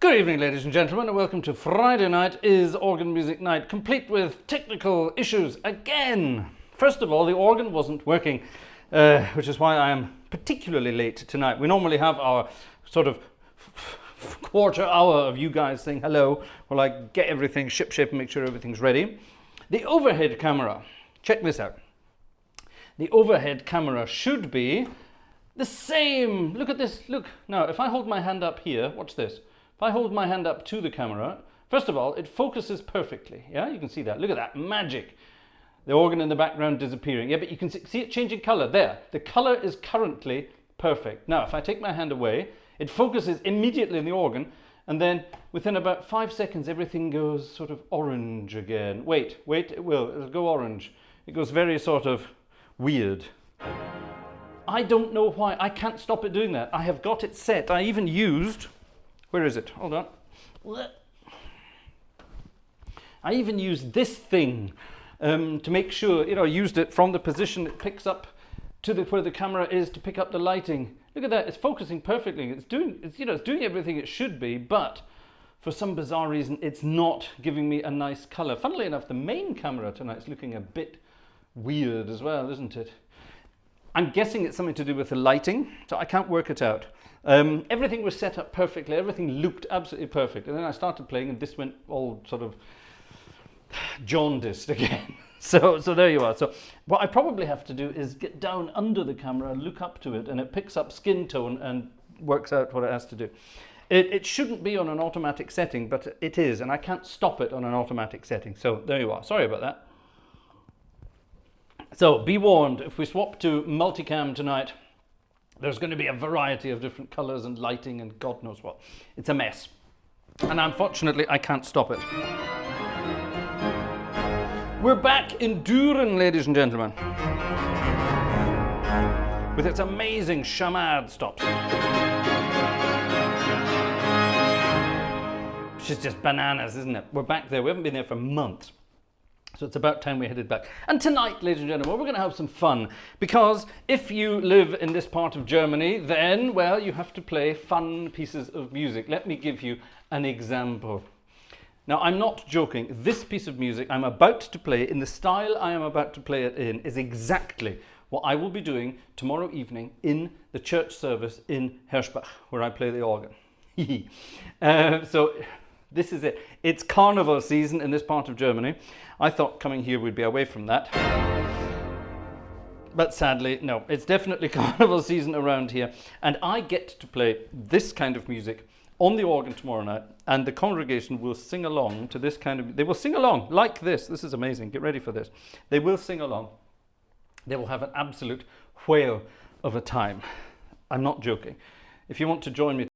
Good evening, ladies and gentlemen, and welcome to Friday Night is Organ Music Night, complete with technical issues again. First of all, the organ wasn't working, which is why I am particularly late tonight. We normally have our sort of quarter hour of you guys saying hello, while I get everything shipshape and make sure everything's ready. The overhead camera, check this out. The overhead camera should be the same. Look at this, look. Now, if I hold my hand up here, watch this. If I hold my hand up to the camera, first of all, it focuses perfectly. Yeah, you can see that. Look at that, magic. The organ in the background disappearing. Yeah, but you can see it changing color. There, the color is currently perfect. Now, if I take my hand away, it focuses immediately in the organ, and then within about 5 seconds, everything goes sort of orange again. Wait, it'll go orange. It goes very sort of weird. I don't know why. I can't stop it doing that. I have got it set. I even used... Where is it? Hold on. I even used this thing to make sure, I used it from the position it picks up to where the camera is to pick up the lighting. Look at that, it's focusing perfectly. It's doing everything it should be, but for some bizarre reason, it's not giving me a nice color. Funnily enough, the main camera tonight's looking a bit weird as well, isn't it? I'm guessing it's something to do with the lighting, so I can't work it out. Everything was set up perfectly, everything looked absolutely perfect, and then I started playing and this went all sort of jaundiced again. So there you are. So what I probably have to do is get down under the camera and look up to it, and it picks up skin tone and works out what it has to do. It shouldn't be on an automatic setting, but it is, and I can't stop it on an automatic setting. So there you are. Sorry about that. So be warned, if we swap to multicam tonight, there's going to be a variety of different colors and lighting and God knows what. It's a mess. And unfortunately, I can't stop it. We're back in Düren, ladies and gentlemen, with its amazing chamade stops. Which is just bananas, isn't it? We're back there. We haven't been there for months. So it's about time we headed back. And tonight, ladies and gentlemen, we're going to have some fun. Because if you live in this part of Germany, then, well, you have to play fun pieces of music. Let me give you an example. Now, I'm not joking. This piece of music I'm about to play, in the style I am about to play it in, is exactly what I will be doing tomorrow evening in the church service in Herschbach, where I play the organ. So this is it. It's carnival season in this part of Germany. I thought coming here we'd be away from that. But sadly, no. It's definitely carnival season around here. And I get to play this kind of music on the organ tomorrow night, and the congregation will sing along to this kind of... They will sing along like this. This is amazing. Get ready for this. They will sing along. They will have an absolute whale of a time. I'm not joking. If you want to join me...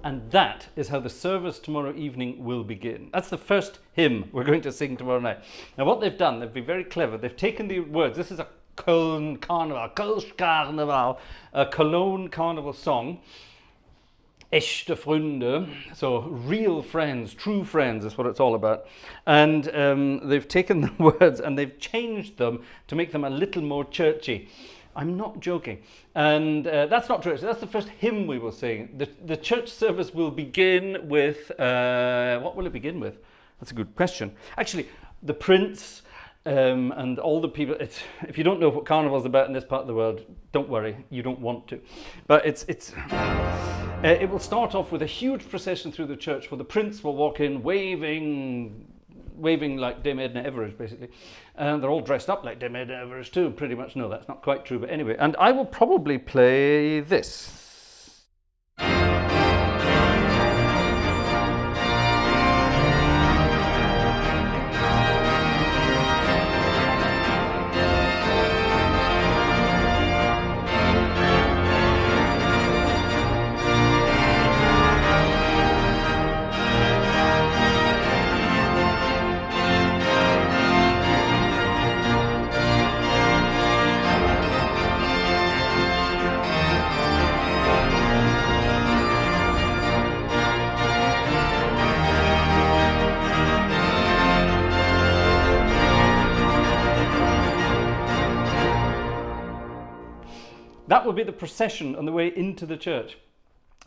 And that is how the service tomorrow evening will begin. That's the first hymn we're going to sing tomorrow night. Now what they've done, they've been very clever. They've taken the words. This is a Köln Carnival, Kölsch Carnival, a Cologne Carnival song. echte Freunde, so real friends, true friends is what it's all about. And they've taken the words and they've changed them to make them a little more churchy. I'm not joking. And that's not true. So that's the first hymn we will sing. The church service will begin with, what will it begin with? That's a good question. Actually, the Prince and all the people, if you don't know what Carnival's about in this part of the world, don't worry, you don't want to. But it will start off with a huge procession through the church where the Prince will walk in waving like Dame Edna Everage, basically. And they're all dressed up like Dame Edna Everage too, pretty much. No, that's not quite true, but anyway. And I will probably play this. That will be the procession on the way into the church.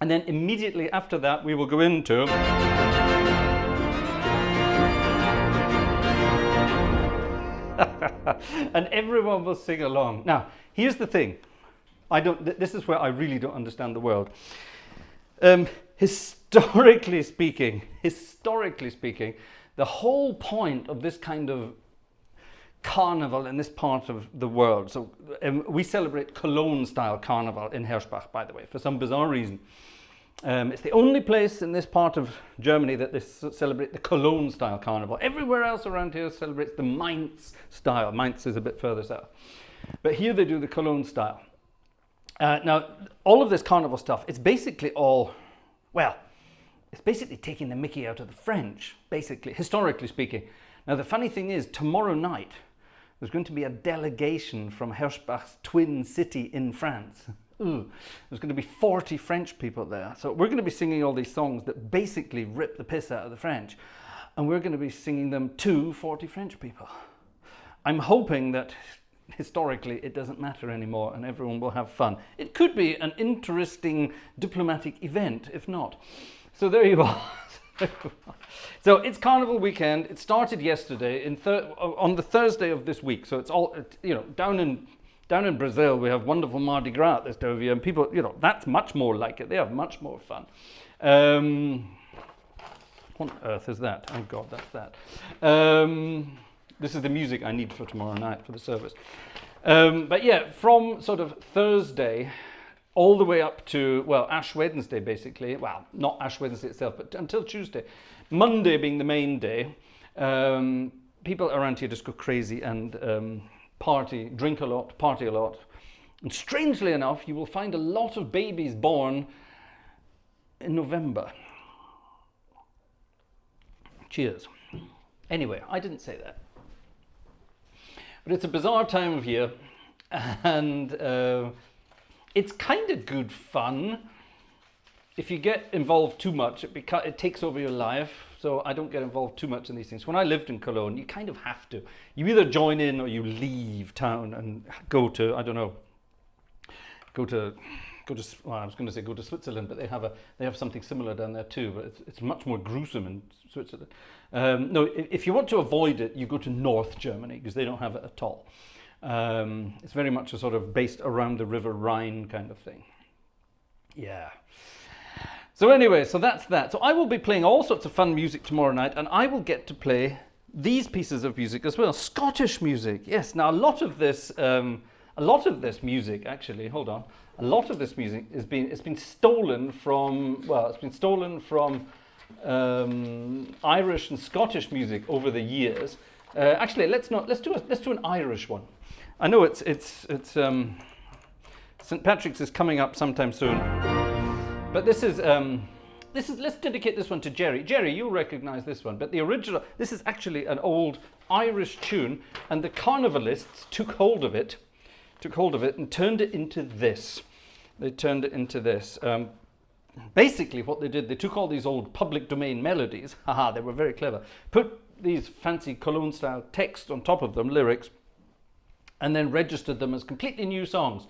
And then immediately after that, we will go into... and everyone will sing along. Now, here's the thing. This is where I really don't understand the world. Historically speaking, the whole point of this kind of carnival in this part of the world. So we celebrate Cologne-style carnival in Herschbach, by the way, for some bizarre reason. It's the only place in this part of Germany that they celebrate the Cologne-style carnival. Everywhere else around here celebrates the Mainz style. Mainz is a bit further south. But here they do the Cologne style. Now, all of this carnival stuff, it's basically all, well, it's basically taking the mickey out of the French, basically, historically speaking. Now, the funny thing is, tomorrow night, there's going to be a delegation from Herschbach's twin city in France. Ooh, there's going to be 40 French people there. So we're going to be singing all these songs that basically rip the piss out of the French. And we're going to be singing them to 40 French people. I'm hoping that historically it doesn't matter anymore and everyone will have fun. It could be an interesting diplomatic event, if not. So there you are. So it's Carnival weekend. It started yesterday on the Thursday of this week. So it's all, you know, down in Brazil we have wonderful Mardi Gras this time of year, and people, you know, that's much more like it. They have much more fun. What on earth is that? Oh God, that's that. This is the music I need for tomorrow night for the service. But yeah, from sort of Thursday all the way up to, well, Ash Wednesday, basically. Well, not Ash Wednesday itself, but until Tuesday. Monday being the main day, people around here just go crazy and party, drink a lot, party a lot. And strangely enough, you will find a lot of babies born in November. Cheers. Anyway, I didn't say that. But it's a bizarre time of year, and it's kind of good fun. If you get involved too much, it takes over your life. So I don't get involved too much in these things. When I lived in Cologne, you kind of have to. You either join in or you leave town and go to, I don't know, well, I was going to say go to Switzerland, but they have something similar down there too, but it's much more gruesome in Switzerland. No, if you want to avoid it, you go to North Germany because they don't have it at all. It's very much a sort of based around the River Rhine kind of thing. Yeah. So anyway, so that's that. So I will be playing all sorts of fun music tomorrow night, and I will get to play these pieces of music as well. Scottish music, yes. Now a lot of this music, actually, hold on. A lot of this music it's been stolen from, well, it's been stolen from Irish and Scottish music over the years. Actually, let's do an Irish one. I know it's St. Patrick's is coming up sometime soon, but this is let's dedicate this one to Jerry. Jerry, you'll recognize this one, but the original, this is actually an old Irish tune, and the carnivalists took hold of it and turned it into this. They turned it into this. basically what they did, they took all these old public domain melodies, haha, they were very clever, put these fancy Cologne style text on top of them, lyrics, and then registered them as completely new songs.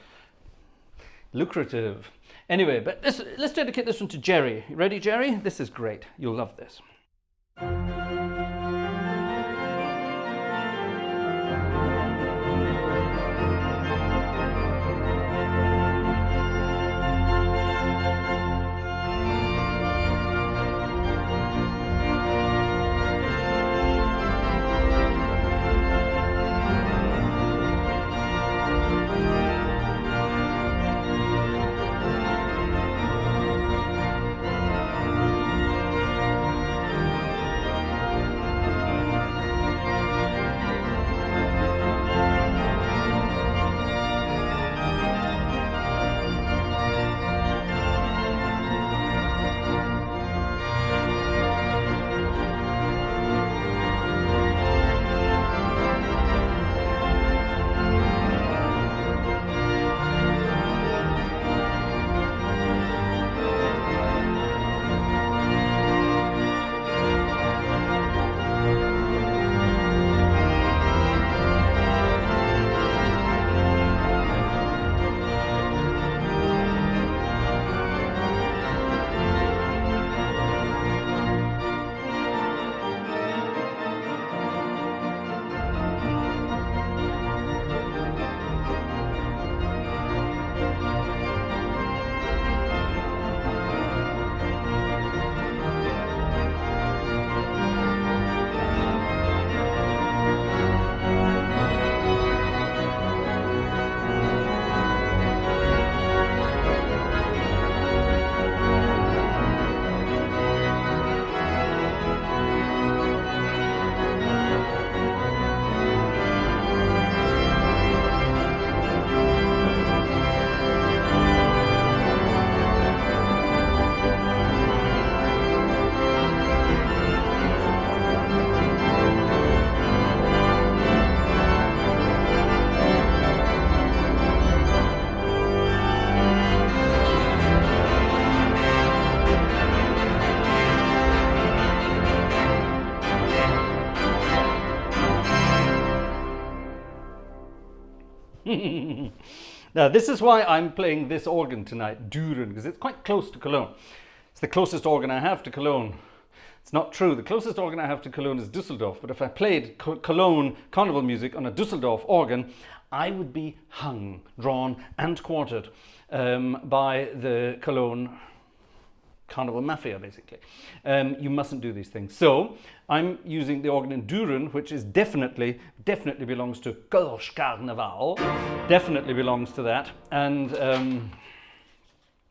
Lucrative. Anyway, but let's dedicate this one to Jerry. You ready, Jerry? This is great. You'll love this. Now, this is why I'm playing this organ tonight, Düren, because it's quite close to Cologne. It's the closest organ I have to Cologne. It's not true. The closest organ I have to Cologne is Düsseldorf, but if I played Cologne carnival music on a Düsseldorf organ, I would be hung, drawn and quartered by the Cologne carnival mafia, basically. You mustn't do these things. So I'm using the organ in Düren, which is definitely belongs to Kölsch Carnaval, definitely belongs to that, and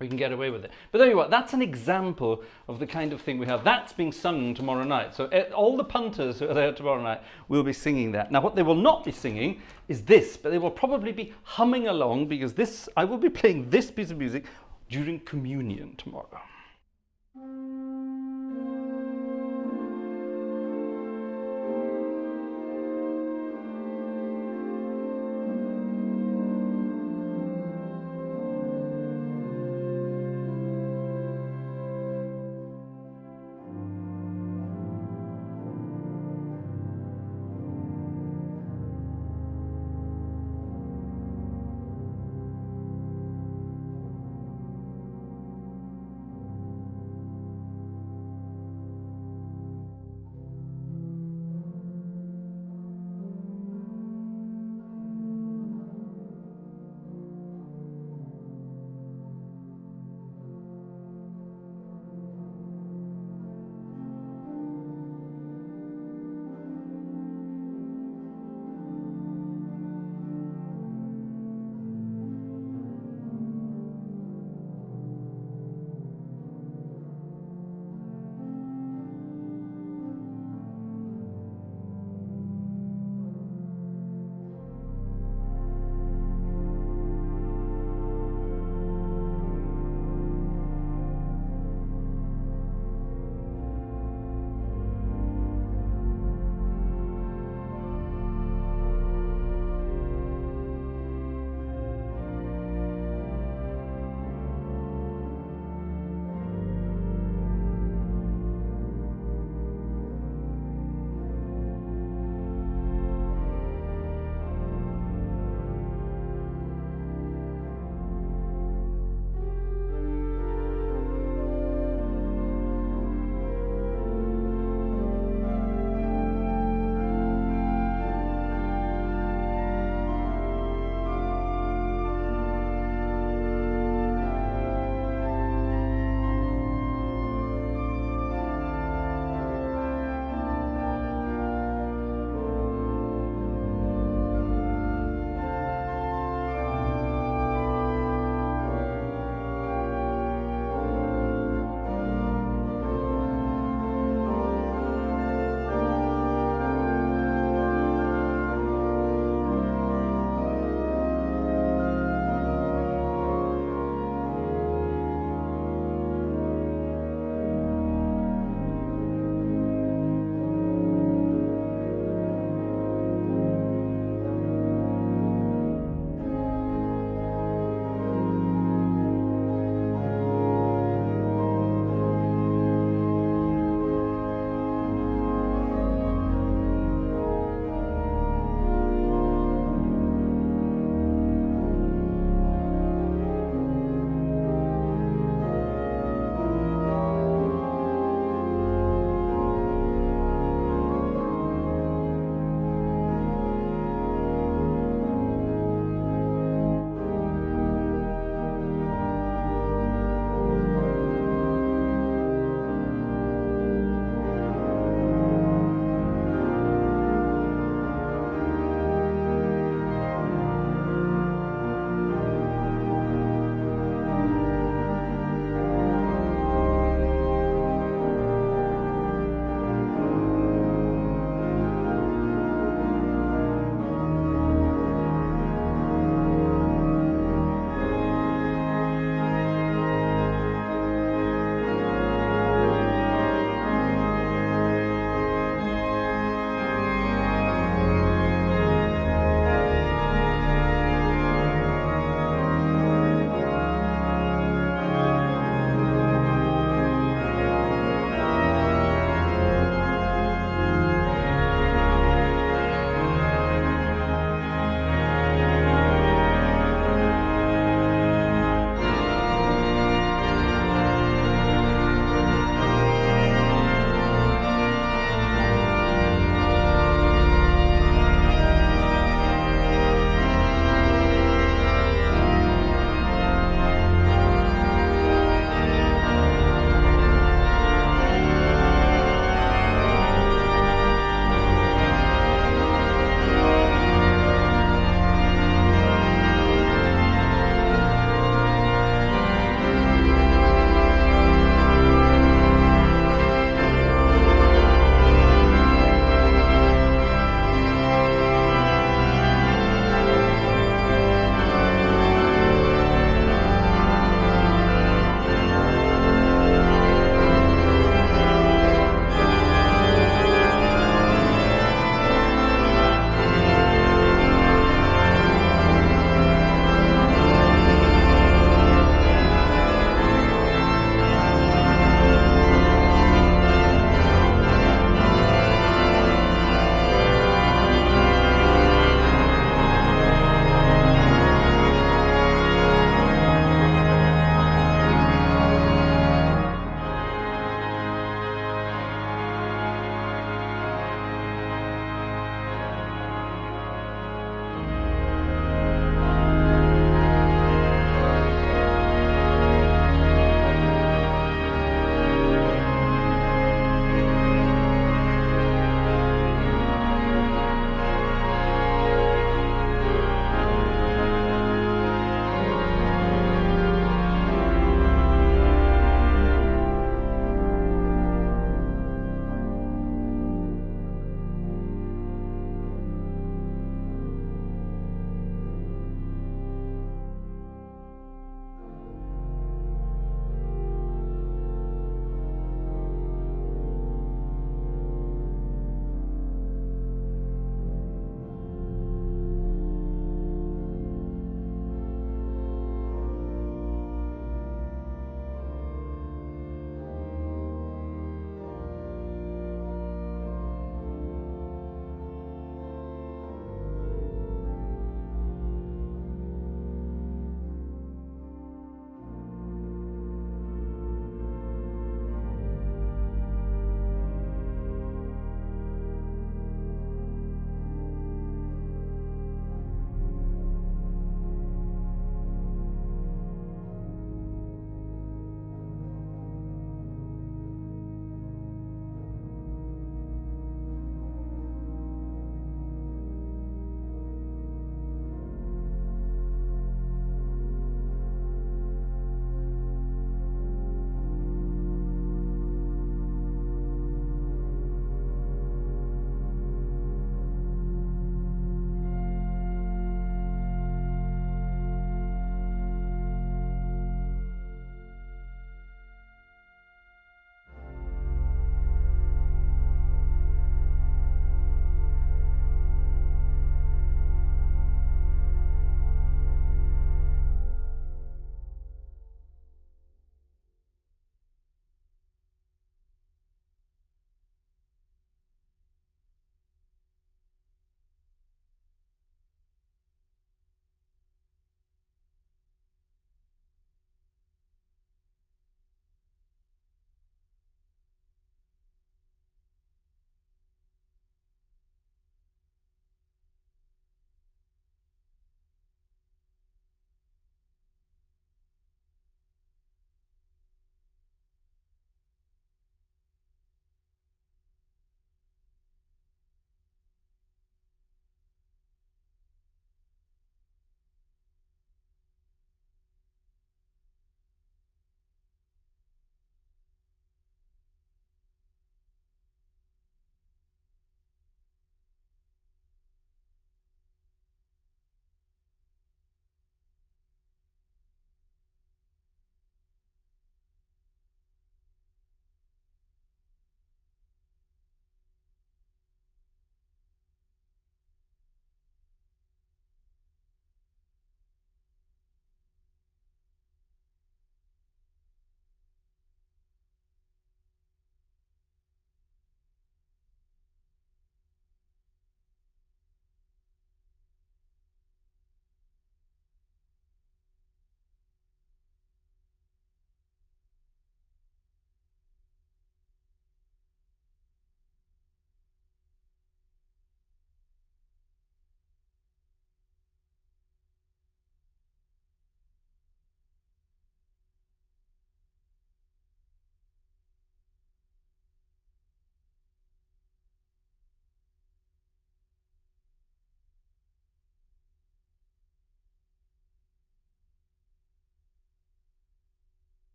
we can get away with it. But there you are, that's an example of the kind of thing we have. That's being sung tomorrow night. So all the punters who are there tomorrow night will be singing that. Now, what they will not be singing is this, but they will probably be humming along, because I will be playing this piece of music during communion tomorrow.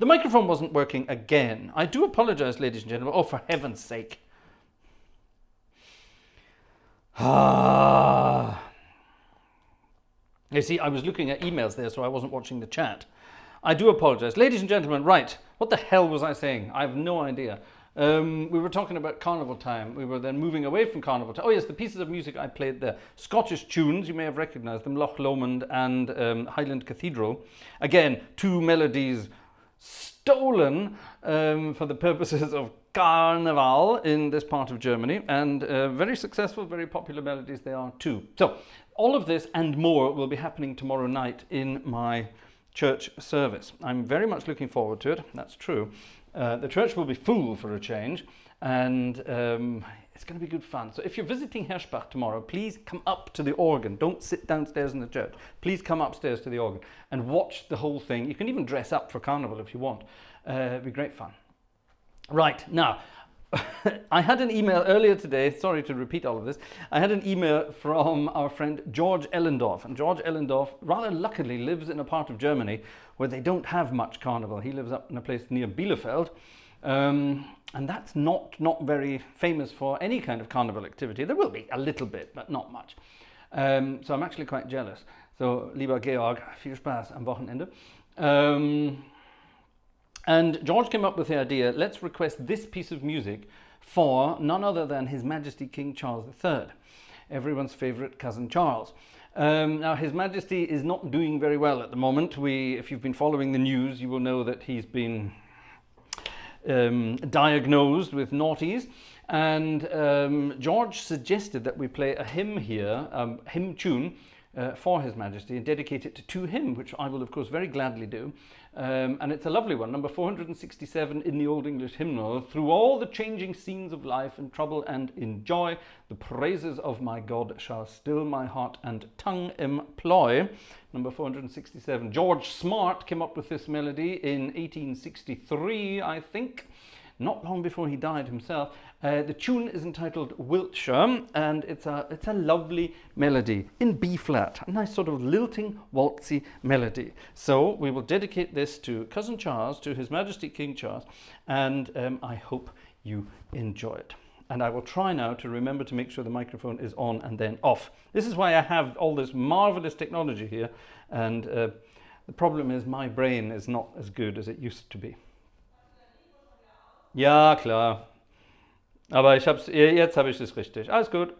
the microphone wasn't working again. I do apologize, ladies and gentlemen. Oh, for heaven's sake. You see, I was looking at emails there, so I wasn't watching the chat. I do apologize. Ladies and gentlemen, right, what the hell was I saying? I have no idea. We were talking about carnival time. We were then moving away from carnival time. Oh yes, the pieces of music I played there. Scottish tunes, you may have recognised them, Loch Lomond and Highland Cathedral. Again, two melodies stolen for the purposes of carnival in this part of Germany, and very successful, very popular melodies they are too. So, all of this and more will be happening tomorrow night in my church service. I'm very much looking forward to it, that's true. The church will be full for a change, and it's going to be good fun. So if you're visiting Herschbach tomorrow, please come up to the organ. Don't sit downstairs in the church. Please come upstairs to the organ and watch the whole thing. You can even dress up for carnival if you want. It'll be great fun. Right, now, I had an email earlier today, sorry to repeat all of this, I had an email from our friend George Ellendorf, and George Ellendorf rather luckily lives in a part of Germany where they don't have much carnival. He lives up in a place near Bielefeld, and that's not very famous for any kind of carnival activity. There will be a little bit, but not much. So I'm actually quite jealous. So, lieber Georg, viel Spaß am Wochenende. And George came up with the idea, let's request this piece of music for none other than His Majesty King Charles III, everyone's favourite cousin Charles. Now, His Majesty is not doing very well at the moment. If you've been following the news, you will know that he's been diagnosed with naughties. And George suggested that we play a hymn here, hymn tune, for His Majesty and dedicate it to him, which I will of course very gladly do. And it's a lovely one, number 467 in the Old English Hymnal. Through all the changing scenes of life, in trouble and in joy, the praises of my God shall still my heart and tongue employ. Number 467. George Smart came up with this melody in 1863, I think, not long before he died himself. The tune is entitled Wurlitzer, and it's a lovely melody in B flat, a nice sort of lilting, waltzy melody. So we will dedicate this to Cousin Charles, to His Majesty King Charles, and I hope you enjoy it. And I will try now to remember to make sure the microphone is on and then off. This is why I have all this marvelous technology here, and the problem is my brain is not as good as it used to be. Ja, klar. Aber jetzt habe ich es richtig. Alles gut.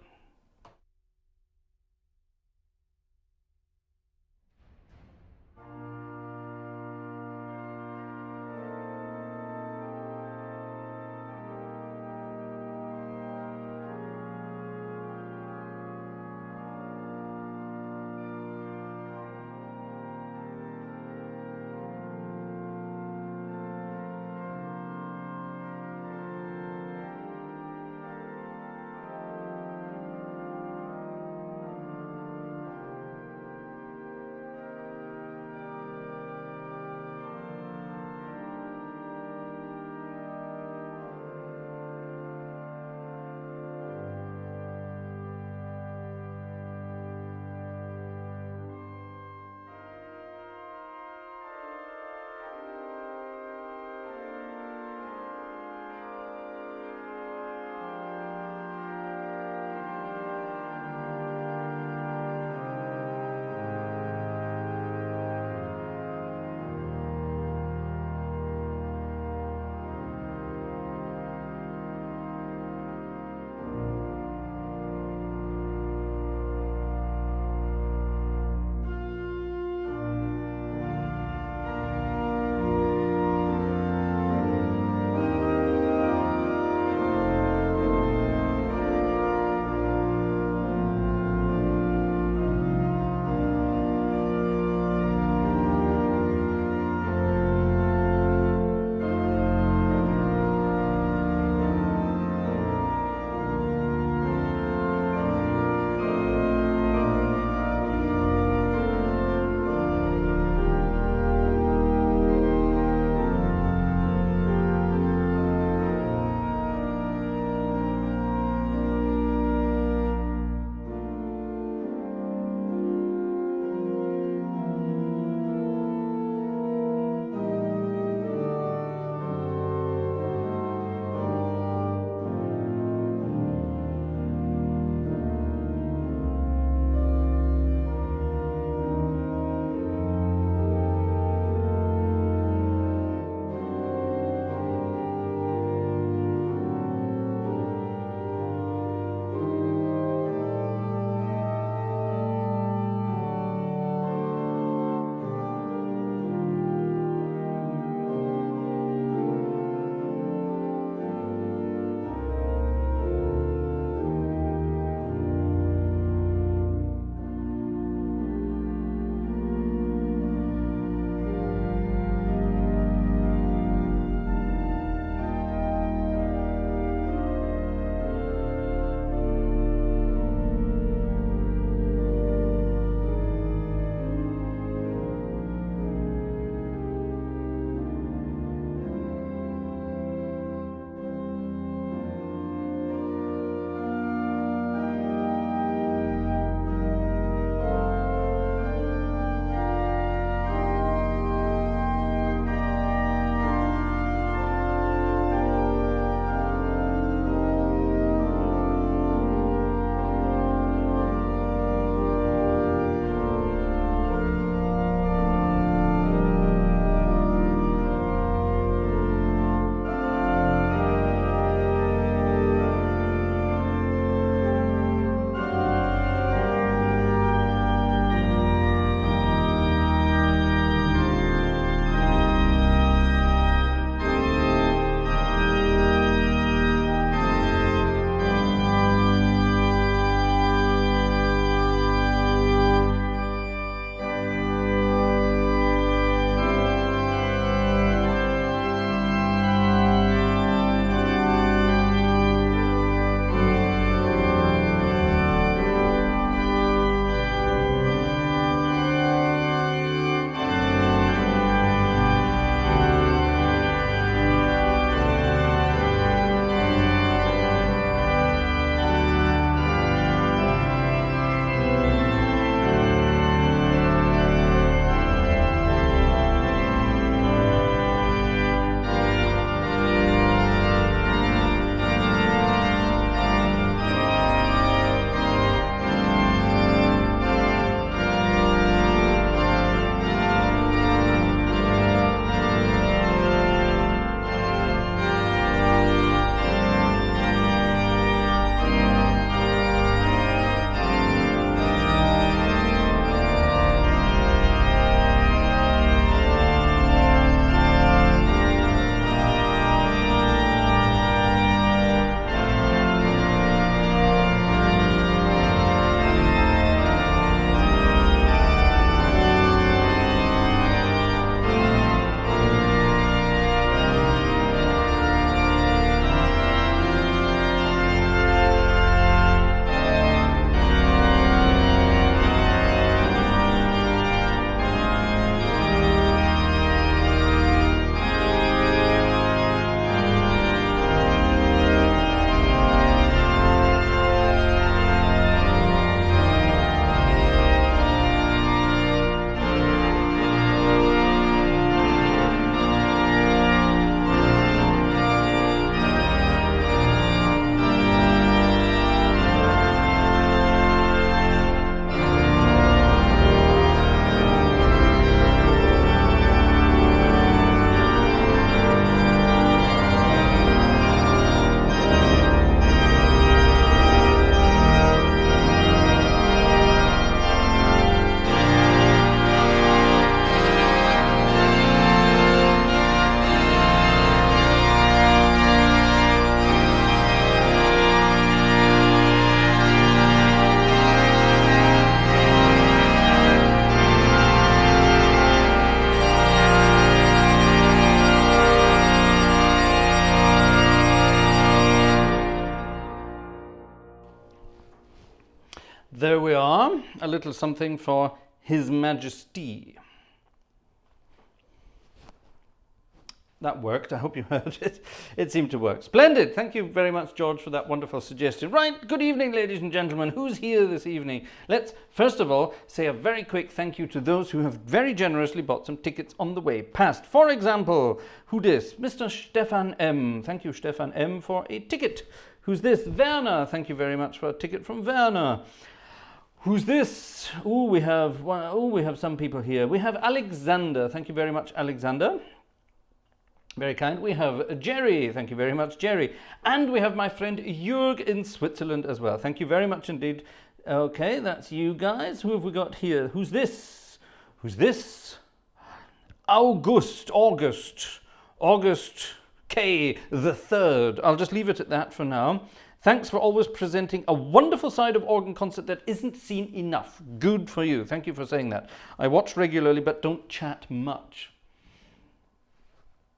There we are, a little something for His Majesty. That worked. I hope you heard it. It seemed to work. Splendid. Thank you very much, George, for that wonderful suggestion. Right. Good evening, ladies and gentlemen. Who's here this evening? Let's, first of all, say a very quick thank you to those who have very generously bought some tickets on the way past. For example, who this? Mr. Stefan M. Thank you, Stefan M, for a ticket. Who's this? Werner. Thank you very much for a ticket from Werner. Who's this? Oh, we have some people here. We have Alexander. Thank you very much, Alexander. Very kind. We have Jerry. Thank you very much, Jerry. And we have my friend Jörg in Switzerland as well. Thank you very much indeed. Okay, that's you guys. Who have we got here? Who's this? Who's this? August K. the Third. I'll just leave it at that for now. Thanks for always presenting a wonderful side of organ concert that isn't seen enough. Good for you. Thank you for saying that. I watch regularly but don't chat much.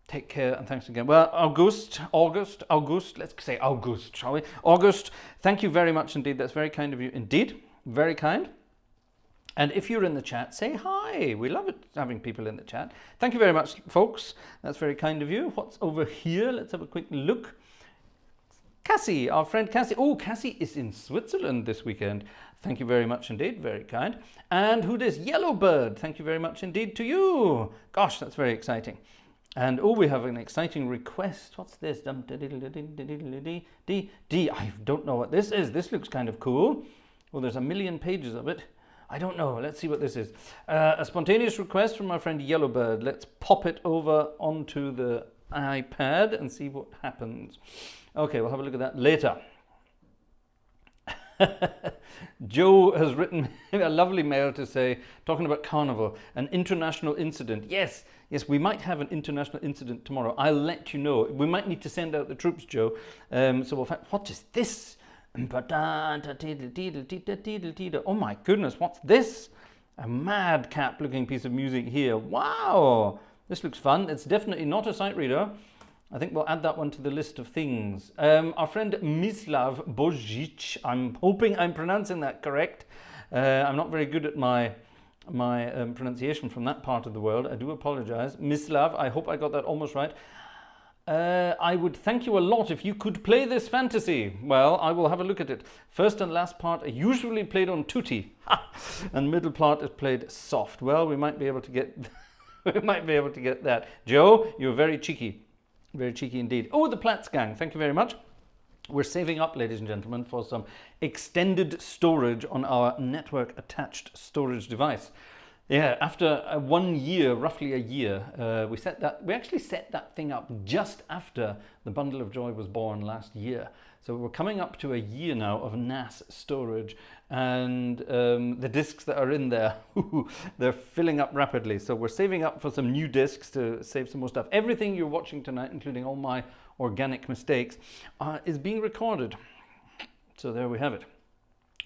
Take care and thanks again. Well, August, let's say August, shall we? August, thank you very much indeed. That's very kind of you indeed. Very kind. And if you're in the chat, say hi. We love it having people in the chat. Thank you very much, folks. That's very kind of you. What's over here? Let's have a quick look. Cassie, our friend Cassie. Oh, Cassie is in Switzerland this weekend. Thank you very much indeed. Very kind. And who this? Yellowbird. Thank you very much indeed to you. Gosh, that's very exciting. And oh, we have an exciting request. What's this? I don't know what this is. This looks kind of cool. Well, there's a million pages of it. I don't know. Let's see what this is. A spontaneous request from my friend Yellowbird. Let's pop it over onto the iPad and see what happens. Okay, we'll have a look at that later. Joe has written a lovely mail to say, talking about Carnival, an international incident. Yes, we might have an international incident tomorrow. I'll let you know. We might need to send out the troops, Joe. So we'll find, what is this? Oh my goodness, what's this? A madcap looking piece of music here. Wow, this looks fun. It's definitely not a sight reader. I think we'll add that one to the list of things. Our friend Mislav Božić, I'm hoping I'm pronouncing that correct. I'm not very good at my pronunciation from that part of the world. I do apologize. Mislav, I hope I got that almost right. I would thank you a lot if you could play this fantasy. Well, I will have a look at it. First and last part are usually played on tutti, and middle part is played soft. Well, we might be able to get that. Joe, you're very cheeky. Very cheeky indeed. Oh, the Platts Gang. Thank you very much. We're saving up, ladies and gentlemen, for some extended storage on our network attached storage device. Yeah, after 1 year, roughly a year, we actually set that thing up just after the Bundle of Joy was born last year. So we're coming up to a year now of NAS storage, and the discs that are in there, they're filling up rapidly. So we're saving up for some new discs to save some more stuff. Everything you're watching tonight, including all my organic mistakes, is being recorded. So there we have it.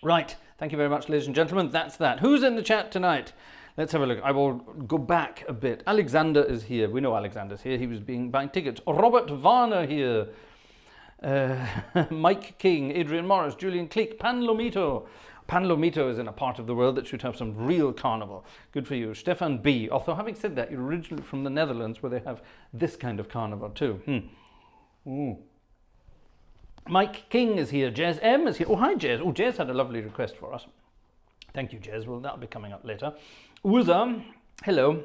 Right, thank you very much, ladies and gentlemen. That's that. Who's in the chat tonight? Let's have a look. I will go back a bit. Alexander is here. We know Alexander's here. He was buying tickets. Robert Varner here. Mike King, Adrian Morris, Julian Cleek, Pan Lomito. Pan Lomito is in a part of the world that should have some real carnival. Good for you. Stefan B. Although having said that, you're originally from the Netherlands where they have this kind of carnival too. Mike King is here. Jez M is here. Oh, hi Jez. Oh, Jez had a lovely request for us. Thank you, Jez. Well, that'll be coming up later. Uza, hello,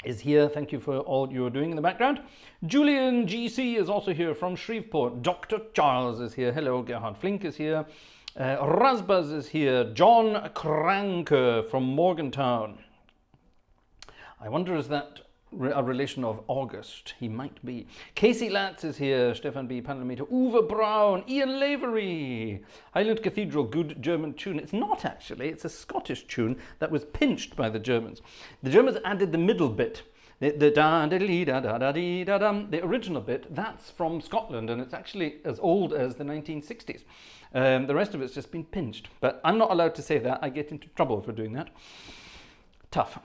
is here. Thank you for all you're doing in the background. Julian GC is also here from Shreveport. Dr. Charles is here. Hello, Gerhard Flink is here. Rasbaz is here. John Kranke from Morgantown. I wonder, is that a relation of August? He might be. Casey Latz is here. Stefan B. Panelmeter. Uwe Braun. Ian Lavery. Highland Cathedral. Good German tune. It's not actually. It's a Scottish tune that was pinched by the Germans. The Germans added the middle bit. The original bit, that's from Scotland, and it's actually as old as the 1960s. The rest of it's just been pinched. But I'm not allowed to say that. I get into trouble for doing that. Tough.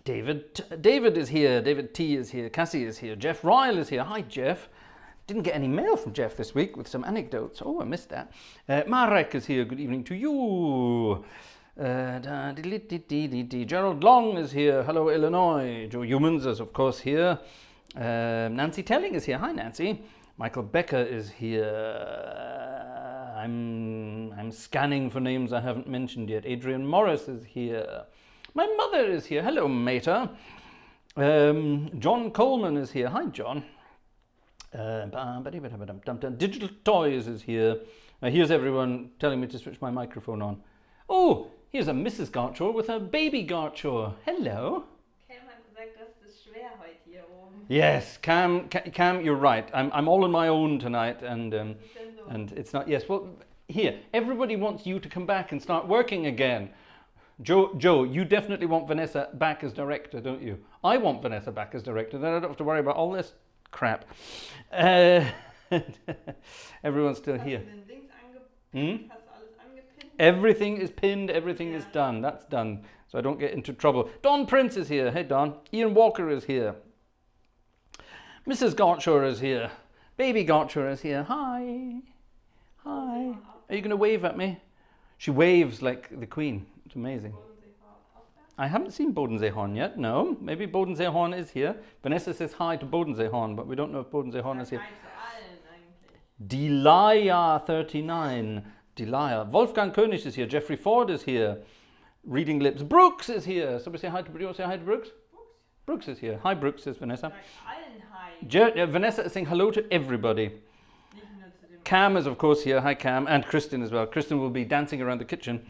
David is here. David T is here. Cassie is here. Jeff Ryle is here. Hi, Jeff. Didn't get any mail from Jeff this week with some anecdotes. Oh, I missed that. Marek is here. Good evening to you. Gerald Long is here. Hello, Illinois. Joe Humans is, of course, here. Nancy Telling is here. Hi, Nancy. Michael Becker is here. I'm scanning for names I haven't mentioned yet. Adrian Morris is here. My mother is here. Hello, Mater. John Coleman is here. Hi, John. Digital Toys is here. Here's everyone telling me to switch my microphone on. Oh, here's a Mrs. Gartshore with a baby Gartshore. Hello. Cam hat gesagt, das ist schwer heute hier oben. Yes, Cam, you're right. I'm all on my own tonight, and it's not. Yes, well, here, everybody wants you to come back and start working again. Joe, you definitely want Vanessa back as director, don't you? I want Vanessa back as director. Then I don't have to worry about all this crap. Everyone's still here. Everything is pinned, everything is done. That's done, so I don't get into trouble. Don Prince is here. Hey, Don. Ian Walker is here. Mrs. Gartshore is here. Baby Gartshore is here. Hi. Hi. Are you going to wave at me? She waves like the Queen. It's amazing. I haven't seen Bodensee-Horn yet. No. Maybe Bodensee-Horn is here. Vanessa says hi to Bodensee-Horn, but we don't know if Bodensee-Horn is here. Delia 39. Delia. Wolfgang König is here. Jeffrey Ford is here. Reading Lips. Brooks is here. Somebody say hi to Brooks. Say hi to Brooks. Brooks is here. Hi, Brooks, says Vanessa. Vanessa is saying hello to everybody. Cam is, of course, here. Hi, Cam. And Kristen as well. Kristen will be dancing around the kitchen.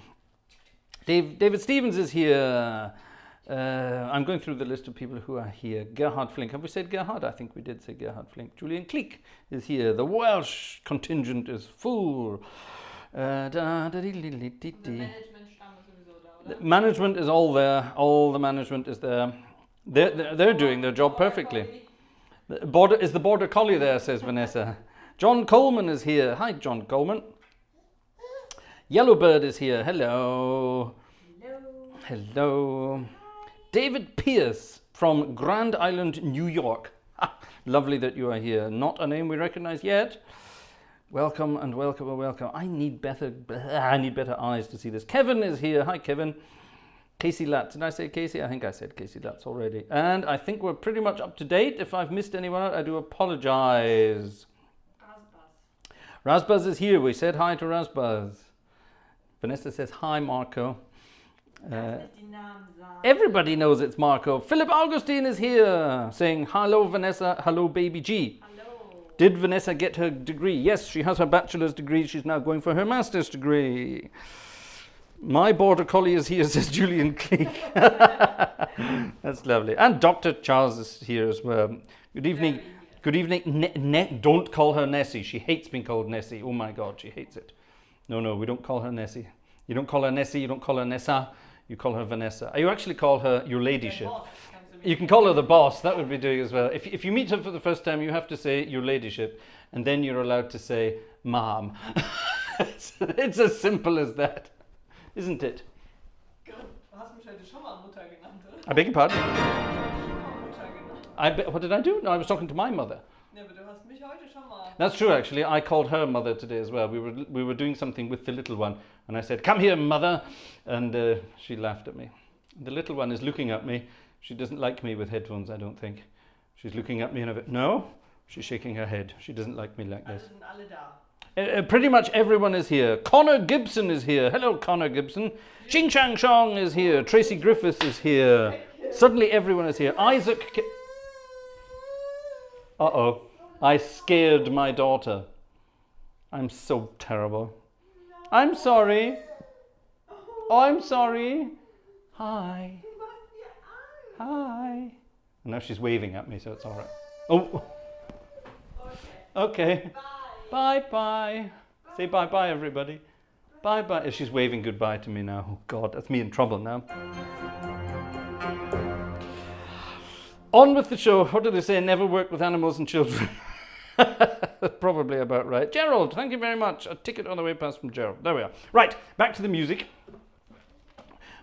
David Stevens is here. I'm going through the list of people who are here. Gerhard Flink. Have we said Gerhard? I think we did say Gerhard Flink. Julian Cleek is here. The Welsh contingent is full. The management is all there. All the management is there. They're doing their job perfectly. The border collie there, says Vanessa. John Coleman is here. Hi, John Coleman. Yellowbird is here. Hello. Hello. David Pierce from Grand Island, New York. Lovely that you are here. Not a name we recognize yet. Welcome and welcome and welcome. I need better eyes to see this. Kevin is here. Hi, Kevin. Casey Latz. Did I say Casey? I think I said Casey Latz already. And I think we're pretty much up to date. If I've missed anyone out, I do apologize. Razbaz is here. We said hi to Razbaz. Vanessa says hi, Marco. Everybody knows it's Marco. Philip Augustine is here saying hello, Vanessa. Hello, baby G. Hello. Did Vanessa get her degree? Yes, she has her bachelor's degree. She's now going for her master's degree. My border collie is here, says Julian Cleek. That's lovely. And Dr. Charles is here as well. Good evening. Good evening. Don't call her Nessie. She hates being called Nessie. Oh my God, she hates it. No, we don't call her Nessie. You don't call her Nessie. You don't call her Nessa. You call her Vanessa. You actually call her your ladyship. You can call her the boss. That would be doing as well. If you meet her for the first time, you have to say your ladyship, and then you're allowed to say mom. It's as simple as that, isn't it? I beg your pardon? What did I do? No, I was talking to my mother. That's true, actually. I called her mother today as well. We were doing something with the little one, and I said, "Come here, mother," and she laughed at me. The little one is looking at me. She doesn't like me with headphones, I don't think. She's looking at me and no, she's shaking her head. She doesn't like me like this. Pretty much everyone is here. Connor Gibson is here. Hello, Connor Gibson. Ching Chang Chong is here. Tracy Griffiths is here. Suddenly everyone is here. Isaac... Uh-oh. I scared my daughter. I'm so terrible. I'm sorry. Oh, I'm sorry. Hi. Hi. And now she's waving at me, so it's all right. Oh. Okay. Bye-bye. Say bye-bye, everybody. Bye-bye. She's waving goodbye to me now. Oh, God, that's me in trouble now. On with the show. What do they say? Never work with animals and children. Probably about right. Gerald, thank you very much. A ticket on the way past from Gerald. There we are. Right, back to the music.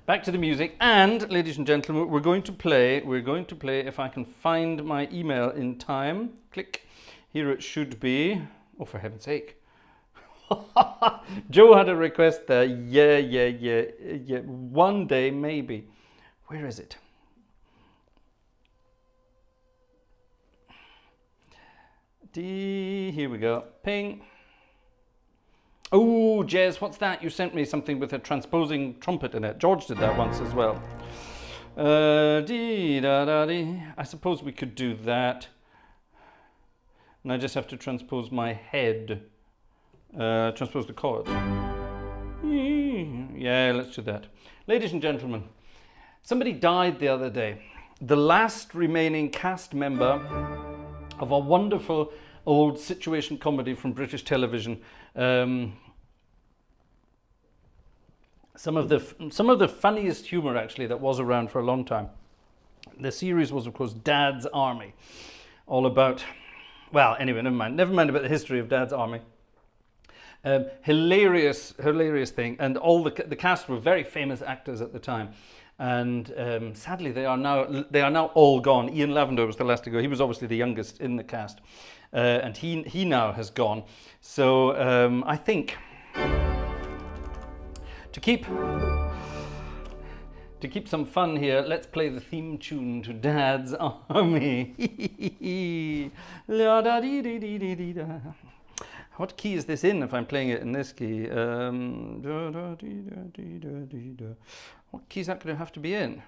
Back to the music. And, ladies and gentlemen, we're going to play, if I can find my email in time. Click. Here it should be. Oh, for heaven's sake. Joe had a request there. Yeah. One day, maybe. Where is it? D. Here we go. Ping. Oh, Jez, what's that? You sent me something with a transposing trumpet in it. George did that once as well. Dee da da dee. I suppose we could do that. And I just have to transpose my head. Transpose the chords. Yeah, let's do that. Ladies and gentlemen, somebody died the other day. The last remaining cast member of a wonderful old situation comedy from British television. Some of the funniest humour actually that was around for a long time. The series was of course Dad's Army, all about, well, anyway, never mind about the history of Dad's Army. Hilarious thing, and all the cast were very famous actors at the time, and sadly they are now all gone. Ian Lavender was the last to go. He was obviously the youngest in the cast, and he now has gone. So I think to keep some fun here, let's play the theme tune to Dad's Army. What key is this in if I'm playing it in this key? What key is that going to have to be in?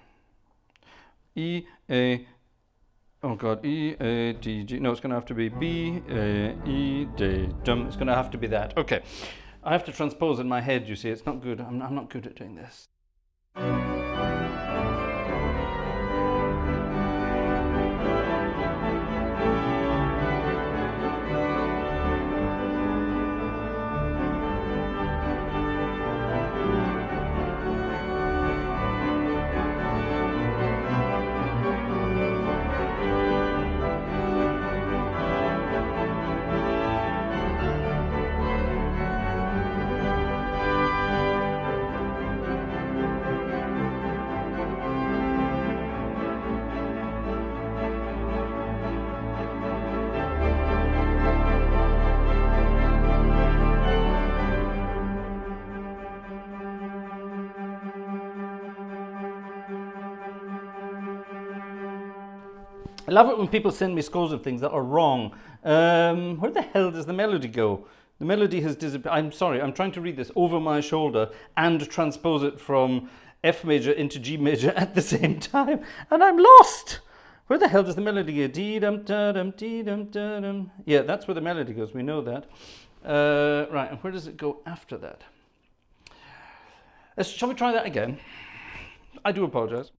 E, A, oh God, E, A, D, G. No, it's going to have to be B, A, E, D, dum. It's going to have to be that. Okay. I have to transpose in my head, you see. It's not good. I'm not good at doing this. I love it when people send me scores of things that are wrong. Where the hell does the melody go? The melody has disappeared. I'm sorry, I'm trying to read this over my shoulder and transpose it from F major into G major at the same time, and I'm lost. Where the hell does the melody go? Dee-dum, da-dum, dee-dum, da-dum. Yeah, that's where the melody goes, we know that. Right, and where does it go after that? Shall we try that again? I do apologize.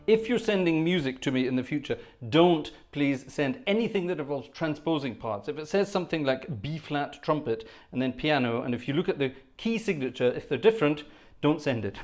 If you're sending music to me in the future, don't please send anything that involves transposing parts. If it says something like B flat trumpet and then piano, and if you look at the key signature, if they're different, don't send it.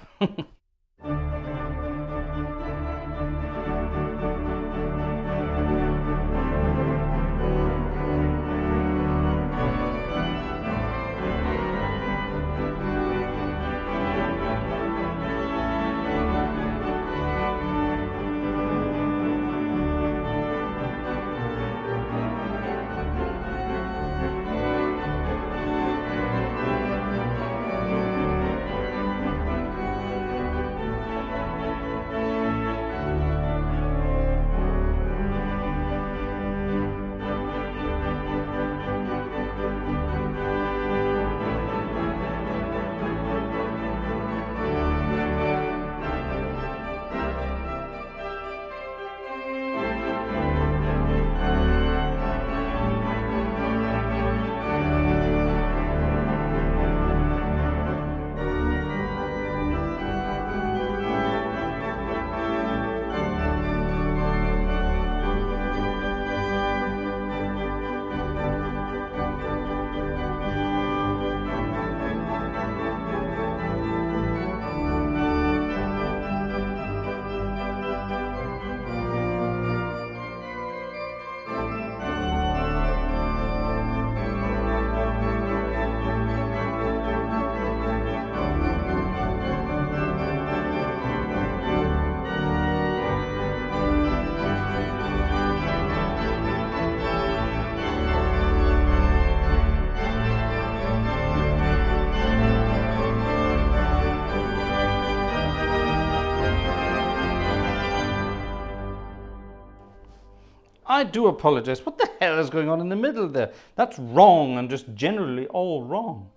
I do apologize. What the hell is going on in the middle there? That's wrong and just generally all wrong.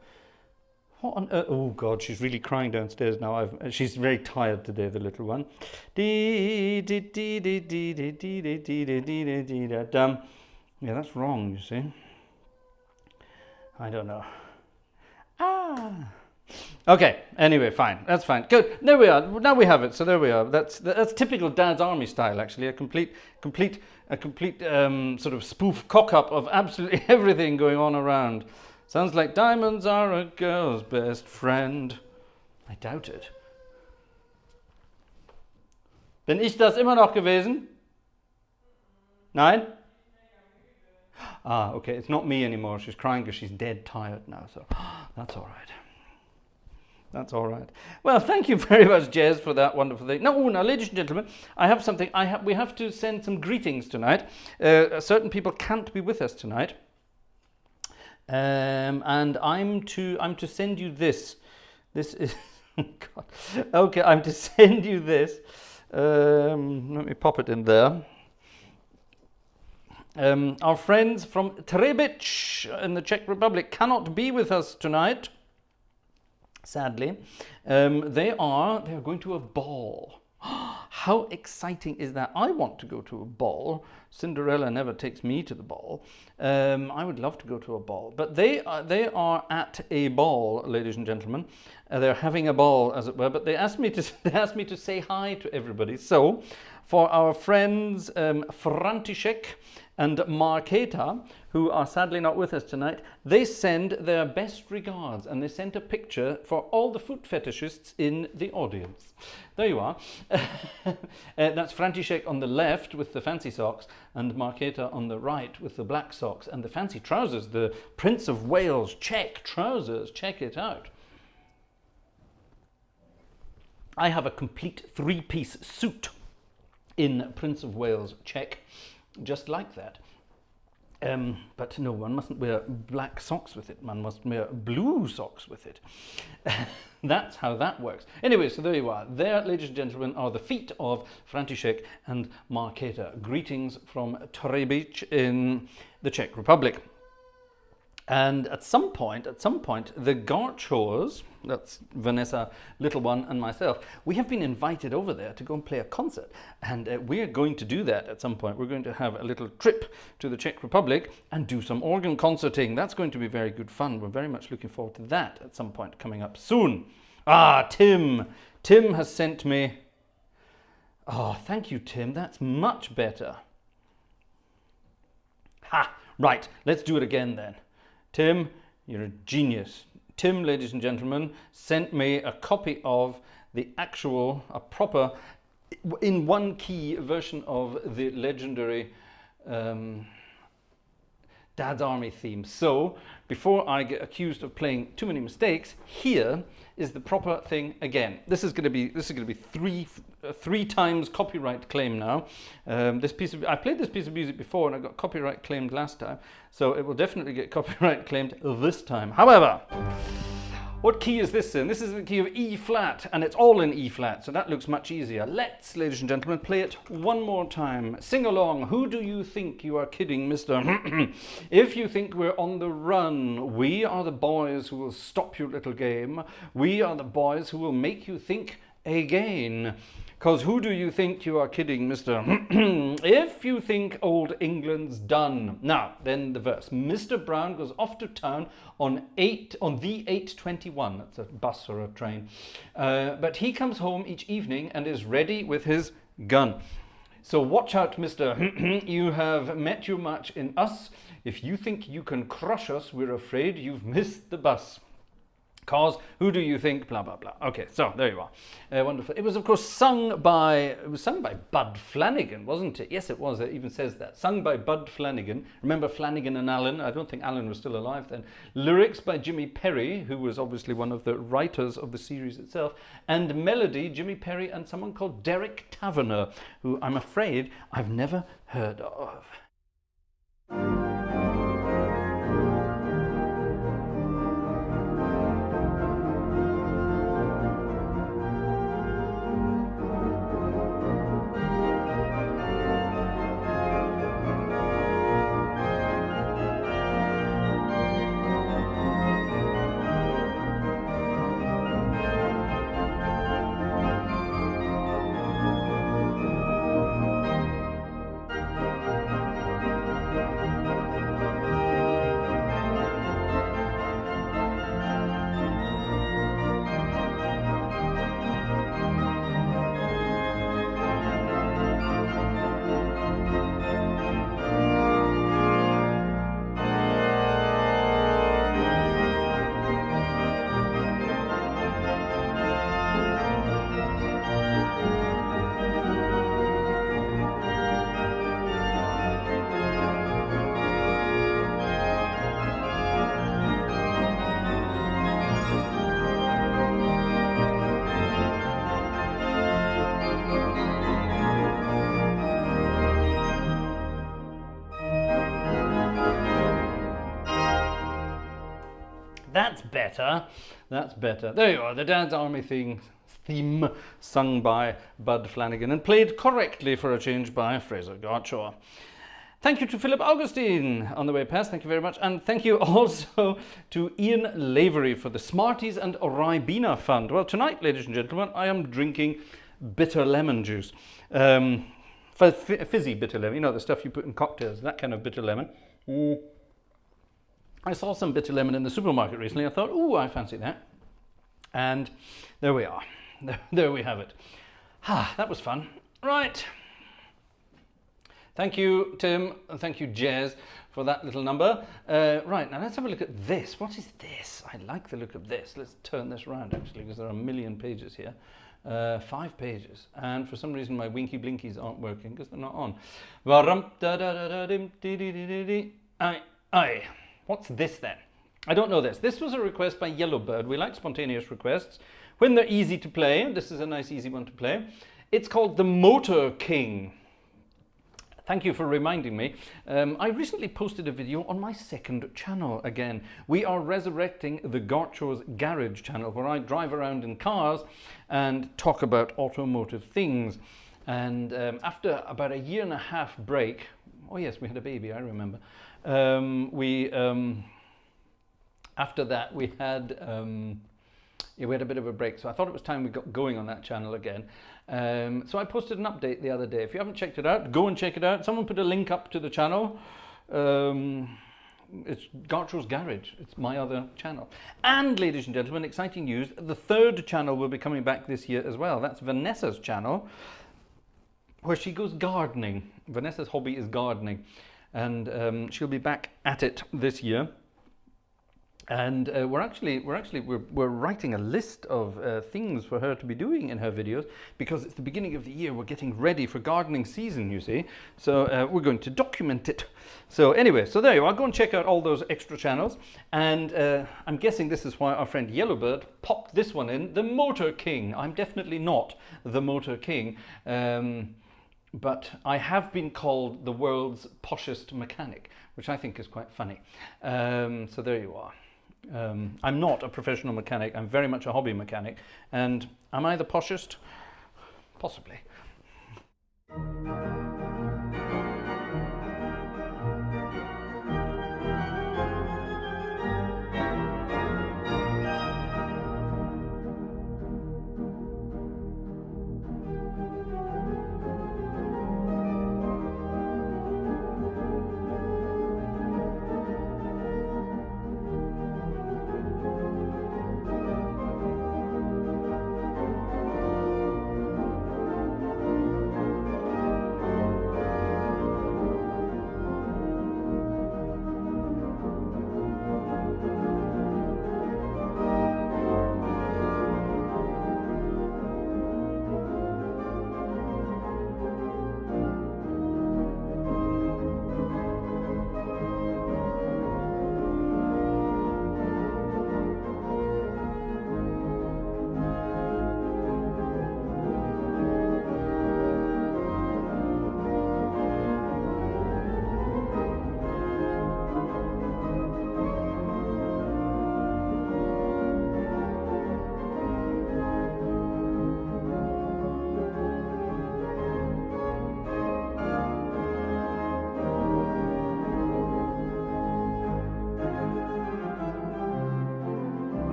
What on earth? Oh God, she's really crying downstairs now. She's very tired today, the little one. Yeah, that's wrong, you see. I don't know. Okay, anyway, fine. That's fine. Good. There we are. Now we have it. So there we are. That's typical Dad's Army style, actually. A complete sort of spoof cock-up of absolutely everything going on around. Sounds like diamonds are a girl's best friend. I doubt it. Bin ich das immer noch gewesen? Nein? Ah, okay. It's not me anymore. She's crying because she's dead tired now. So that's all right. That's all right. Well, thank you very much, Jez, for that wonderful thing. Now, ladies and gentlemen, I have something. We have to send some greetings tonight. Certain people can't be with us tonight, and I'm to send you this. This is God. Okay. I'm to send you this. Let me pop it in there. Our friends from Třebíč in the Czech Republic cannot be with us tonight. Sadly, they are going to a ball. How exciting is that? I want to go to a ball. Cinderella never takes me to the ball. I would love to go to a ball, but they are at a ball, ladies and gentlemen. They're having a ball, as it were. But they asked me to say hi to everybody. So, for our friends František and Markéta, who are sadly not with us tonight, they send their best regards, and they sent a picture for all the foot fetishists in the audience. There you are. That's František on the left with the fancy socks, and Markéta on the right with the black socks and the fancy trousers, the Prince of Wales check trousers. Check it out. I have a complete three-piece suit in Prince of Wales check, just like that. But no, one mustn't wear black socks with it. One must wear blue socks with it. That's how that works. Anyway, so there you are. There, ladies and gentlemen, are the feet of František and Markéta. Greetings from Třebíč in the Czech Republic. And at some point, the Gartshores, that's Vanessa, little one, and myself, we have been invited over there to go and play a concert. And we're going to do that at some point. We're going to have a little trip to the Czech Republic and do some organ concerting. That's going to be very good fun. We're very much looking forward to that at some point coming up soon. Ah, Tim. Tim has sent me... Oh, thank you, Tim. That's much better. Ha! Right, let's do it again then. Tim, you're a genius. Tim, ladies and gentlemen, sent me a copy of the actual, a proper, in one key version of the legendary Dad's Army theme. So, before I get accused of playing too many mistakes, here is the proper thing again. This is going to be three times copyright claim now. I played this piece of music before and I got copyright claimed last time, so it will definitely get copyright claimed this time. However, what key is this in? This is the key of E flat, and it's all in E flat, so that looks much easier. Let's, ladies and gentlemen, play it one more time. Sing along. Who do you think you are kidding, Mr. If you think we're on the run, we are the boys who will stop your little game. We are the boys who will make you think again. Because who do you think you are kidding, Mr. If you think old England's done. Now, then the verse. Mr. Brown goes off to town on the 8:21. That's a bus or a train. But he comes home each evening and is ready with his gun. So watch out, Mr. You have met your match in us. If you think you can crush us, we're afraid you've missed the bus. Cause who do you think? Blah blah blah. Okay, so there you are. Wonderful. It was of course sung by Bud Flanagan, wasn't it? Yes, it was. It even says that. Sung by Bud Flanagan. Remember Flanagan and Allen? I don't think Allen was still alive then. Lyrics by Jimmy Perry, who was obviously one of the writers of the series itself, and melody Jimmy Perry and someone called Derek Taverner, who I'm afraid I've never heard of. That's better. That's better. There you are, the Dad's Army theme sung by Bud Flanagan and played correctly for a change by Fraser Gartshore. Thank you to Philip Augustine on the way past. Thank you very much. And thank you also to Ian Lavery for the Smarties and Ribena Fund. Well, tonight, ladies and gentlemen, I am drinking bitter lemon juice. Fizzy bitter lemon, you know, the stuff you put in cocktails, that kind of bitter lemon. I saw some bitter lemon in the supermarket recently. I thought, ooh, I fancy that. And there we are. There we have it. Ah, that was fun. Right. Thank you, Tim, and thank you, Jez, for that little number. Right, now let's have a look at this. What is this? I like the look of this. Let's turn this around, actually, because there are a million pages here. 5 pages. And for some reason, my winky blinkies aren't working because they're not on. Aye. What's this, then? I don't know this. This was a request by Yellowbird. We like spontaneous requests when they're easy to play. This is a nice, easy one to play. It's called The Motor King. Thank you for reminding me. I recently posted a video on my second channel again. We are resurrecting the Gartshore's Garage channel, where I drive around in cars and talk about automotive things. And after about a 1.5 year break, oh yes, we had a baby, I remember. After that, we had a bit of a break, so I thought it was time we got going on that channel again. So I posted an update the other day. If you haven't checked it out, go and check it out. Someone put a link up to the channel. It's Gartshore's Garage. It's my other channel. And ladies and gentlemen, exciting news. The 3rd channel will be coming back this year as well. That's Vanessa's channel, where she goes gardening. Vanessa's hobby is gardening. And she'll be back at it this year. And we're writing a list of things for her to be doing in her videos, because it's the beginning of the year. We're getting ready for gardening season, you see. So we're going to document it. So anyway, so there you are. Go and check out all those extra channels. And I'm guessing this is why our friend Yellowbird popped this one in, The Motor King. I'm definitely not the Motor King. But I have been called the world's poshest mechanic, which I think is quite funny. So there you are. I'm not a professional mechanic. I'm very much a hobby mechanic. And am I the poshest? Possibly.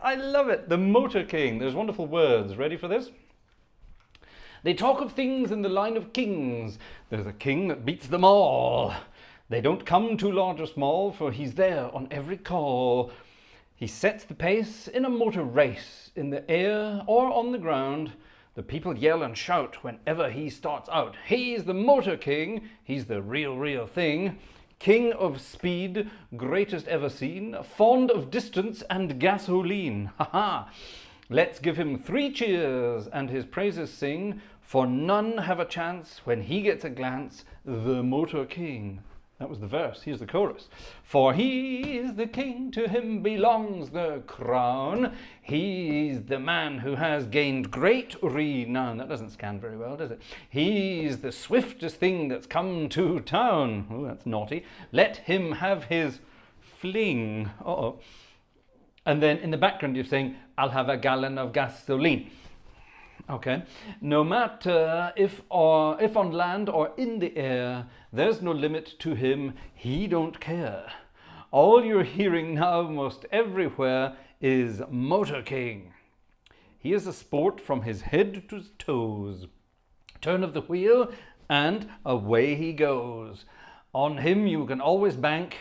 I love it. The Motor King. There's wonderful words. Ready for this? They talk of things in the line of kings. There's a king that beats them all. They don't come too large or small, for he's there on every call. He sets the pace in a motor race, in the air or on the ground. The people yell and shout whenever he starts out. He's the motor king, he's the real thing. King of speed, greatest ever seen, fond of distance and gasoline. Ha ha! Let's give him 3 cheers and his praises sing, for none have a chance when he gets a glance, the motor king. That was the verse, here's the chorus. For he is the king, to him belongs the crown. He's the man who has gained great renown. That doesn't scan very well, does it? He's the swiftest thing that's come to town. Oh, that's naughty. Let him have his fling. Uh-oh. And then in the background you're saying, I'll have a gallon of gasoline. Okay. No matter if on land or in the air, there's no limit to him, he don't care. All you're hearing now most everywhere is Motor King. He is a sport from his head to his toes. Turn of the wheel and away he goes. On him you can always bank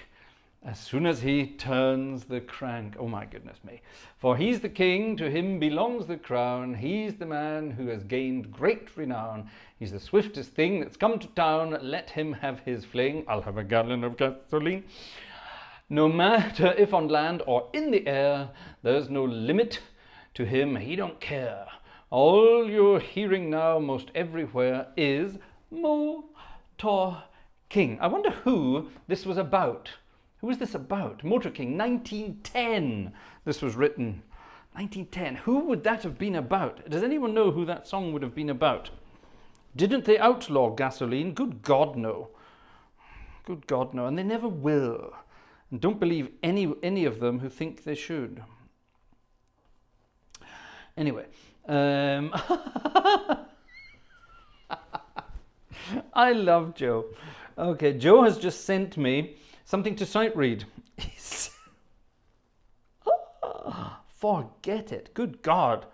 as soon as he turns the crank. Oh my goodness me. For he's the king, to him belongs the crown. He's the man who has gained great renown. He's the swiftest thing that's come to town. Let him have his fling. I'll have a gallon of gasoline. No matter if on land or in the air, there's no limit to him. He don't care. All you're hearing now most everywhere is Motor King. I wonder who this was about. Who was this about? Motor King, 1910. This was written, 1910. Who would that have been about? Does anyone know who that song would have been about? Didn't they outlaw gasoline? Good God, no. Good God, no. And they never will. And don't believe any of them who think they should. Anyway. I love Joe. Okay, Joe has just sent me something to sight read. Forget it. Good God.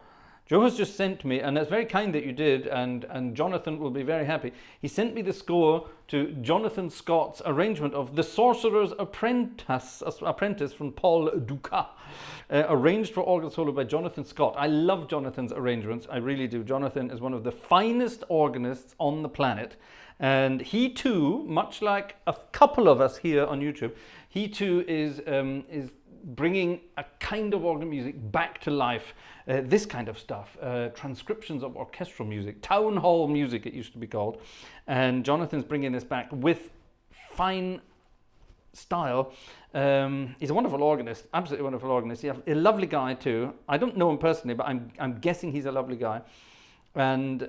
Joe has just sent me, and that's very kind that you did, and Jonathan will be very happy. He sent me the score to Jonathan Scott's arrangement of The Sorcerer's Apprentice from Paul Dukas, arranged for organ solo by Jonathan Scott. I love Jonathan's arrangements. I really do. Jonathan is one of the finest organists on the planet. And he too, much like a couple of us here on YouTube, he too is bringing a kind of organ music back to life. This kind of stuff, transcriptions of orchestral music, town hall music it used to be called. And Jonathan's bringing this back with fine style. He's a wonderful organist, absolutely wonderful organist. He's a lovely guy too. I don't know him personally, but I'm guessing he's a lovely guy. And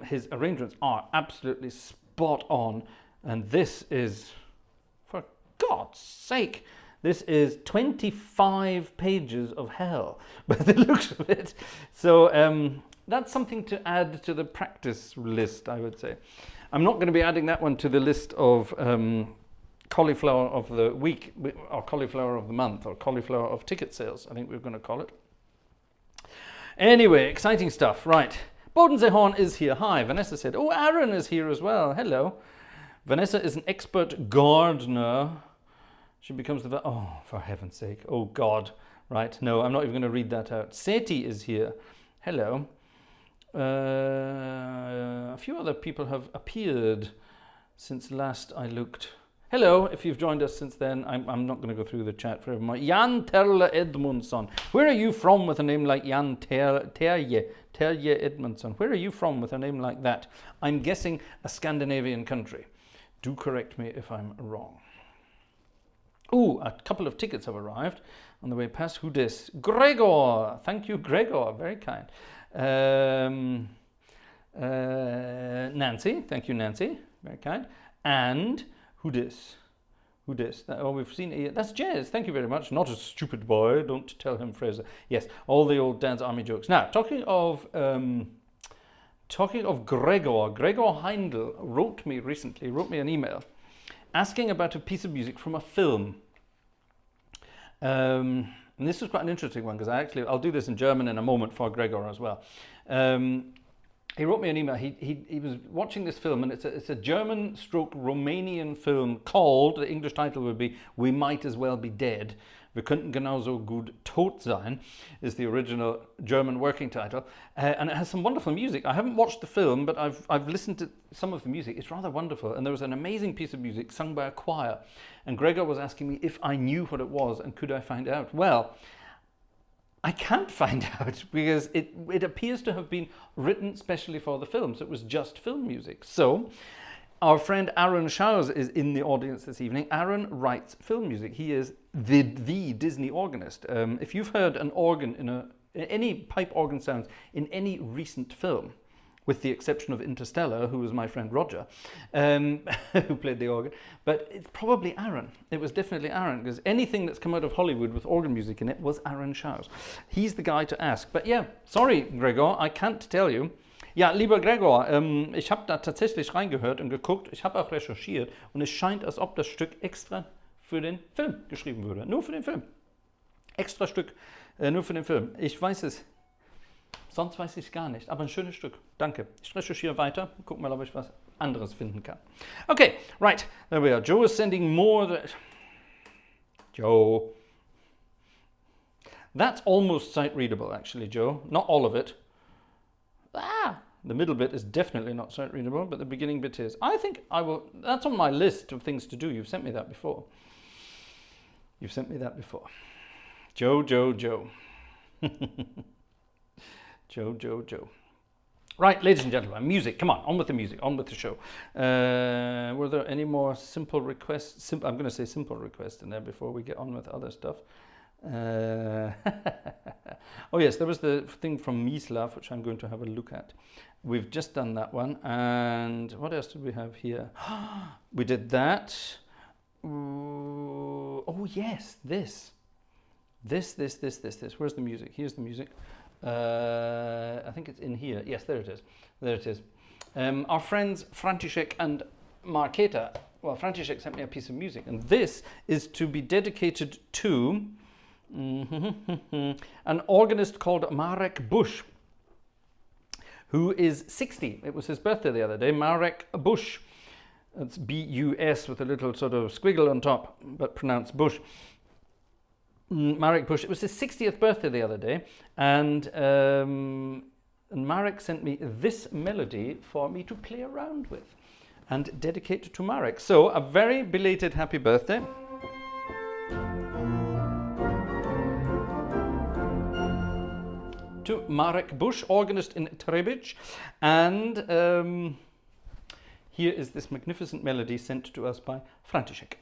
his arrangements are absolutely spot on, and this is, for God's sake, this is 25 pages of hell by the looks of it. So that's something to add to the practice list, I would say. I'm not going to be adding that one to the list of cauliflower of the week, or cauliflower of the month, or cauliflower of ticket sales, I think we're going to call it. Anyway, exciting stuff, right. Bodensee is here. Hi, Vanessa said. Oh, Aaron is here as well. Hello. Vanessa is an expert gardener. She becomes the... Oh, for heaven's sake. Oh, God. Right. No, I'm not even going to read that out. Seti is here. Hello. A few other people have appeared since last I looked. Hello, if you've joined us since then. I'm not going to go through the chat for everyone. Jan Terle Edmundsson. Where are you from with a name like Jan Terje Edmundsson? Where are you from with a name like that? I'm guessing a Scandinavian country. Do correct me if I'm wrong. Ooh, a couple of tickets have arrived on the way past. Who dis? Gregor! Thank you, Gregor. Very kind. Nancy. Thank you, Nancy. Very kind. And... Who dis? Who dis? Oh, we've seen it. That's Jez. Thank you very much. Not a stupid boy. Don't tell him, Fraser. Yes, all the old Dad's Army jokes. Now, talking of Gregor Heindl wrote me an email asking about a piece of music from a film. And this was quite an interesting one because I'll do this in German in a moment for Gregor as well. he wrote me an email. He was watching this film, and it's a German stroke Romanian film called, the English title would be We Might As Well Be Dead. Wir könnten genauso gut tot sein is the original German working title. And it has some wonderful music. I haven't watched the film, but I've listened to some of the music. It's rather wonderful. And there was an amazing piece of music sung by a choir. And Gregor was asking me if I knew what it was and could I find out. Well, I can't find out because it appears to have been written specially for the film. So it was just film music. So our friend Aaron Schaus is in the audience this evening. Aaron writes film music. He is the Disney organist. If you've heard an organ any pipe organ sounds in any recent film, with the exception of Interstellar, who was my friend Roger, who played the organ. But it's probably Aaron. It was definitely Aaron, because anything that's come out of Hollywood with organ music in it was Aaron Schaus. He's the guy to ask. But yeah, sorry, Gregor, I can't tell you. Ja, lieber Gregor, ich habe da tatsächlich reingehört und geguckt. Ich habe auch recherchiert. Und es scheint, als ob das Stück extra für den Film geschrieben wurde. Nur für den Film. Extra Stück, nur für den Film. Ich weiß es. Sonst weiß ich es gar nicht, aber ein schönes Stück. Danke. Ich recherchiere weiter. Guck mal, ob ich was anderes finden kann. Okay, right. There we are. Joe is sending more. Joe. That's almost sight readable, actually, Joe. Not all of it. The middle bit is definitely not sight readable, but the beginning bit is. I think I will. That's on my list of things to do. You've sent me that before. You've sent me that before. Joe. Joe. Right, ladies and gentlemen, music. Come on with the music, on with the show. Were there any more simple requests? I'm going to say simple requests in there before we get on with other stuff. Oh yes, there was the thing from Mislav, which I'm going to have a look at. We've just done that one. And what else did we have here? We did that. Oh yes, this. Where's the music? Here's the music. I think it's in here. Yes, there it is. There it is. Our friends František and Marketa. Well, František sent me a piece of music, and this is to be dedicated to an organist called Marek Bush, who is 60. It was his birthday the other day. Marek Bush. It's B-U-S with a little sort of squiggle on top, but pronounced Bush. Marek Bush. It was his 60th birthday the other day, and Marek sent me this melody for me to play around with and dedicate to Marek. So a very belated happy birthday. To Marek Bush, organist in Trebic, and here is this magnificent melody sent to us by František.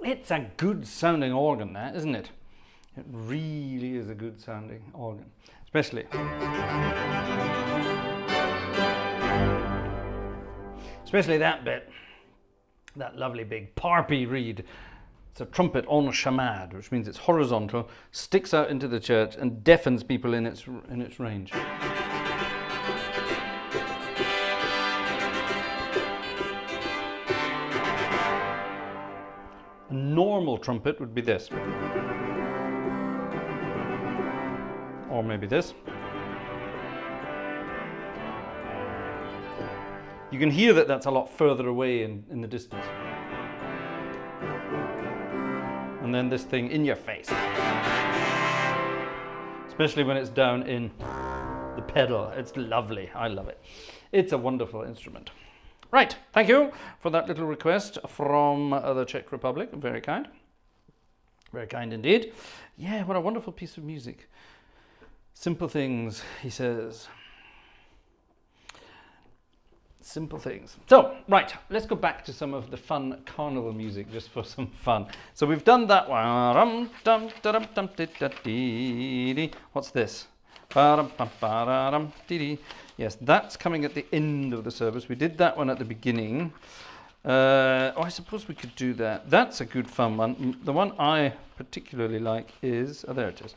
It's a good sounding organ, that, isn't it? It really is a good sounding organ, especially that bit, that lovely big parpy reed. It's a trumpet en chamade, which means it's horizontal, sticks out into the church and deafens people in its range. A normal trumpet would be this, or maybe this. You can hear that that's a lot further away in the distance. And then this thing in your face. Especially when it's down in the pedal. It's lovely. I love it. It's a wonderful instrument. Right. Thank you for that little request from the Czech Republic. Very kind. Very kind indeed. Yeah, what a wonderful piece of music. Simple things, he says. Simple things. So, right, let's go back to some of the fun carnival music just for some fun. So we've done that one. What's this? Yes, that's coming at the end of the service. We did that one at the beginning. I suppose we could do that. That's a good fun one. The one I particularly like is, there it is.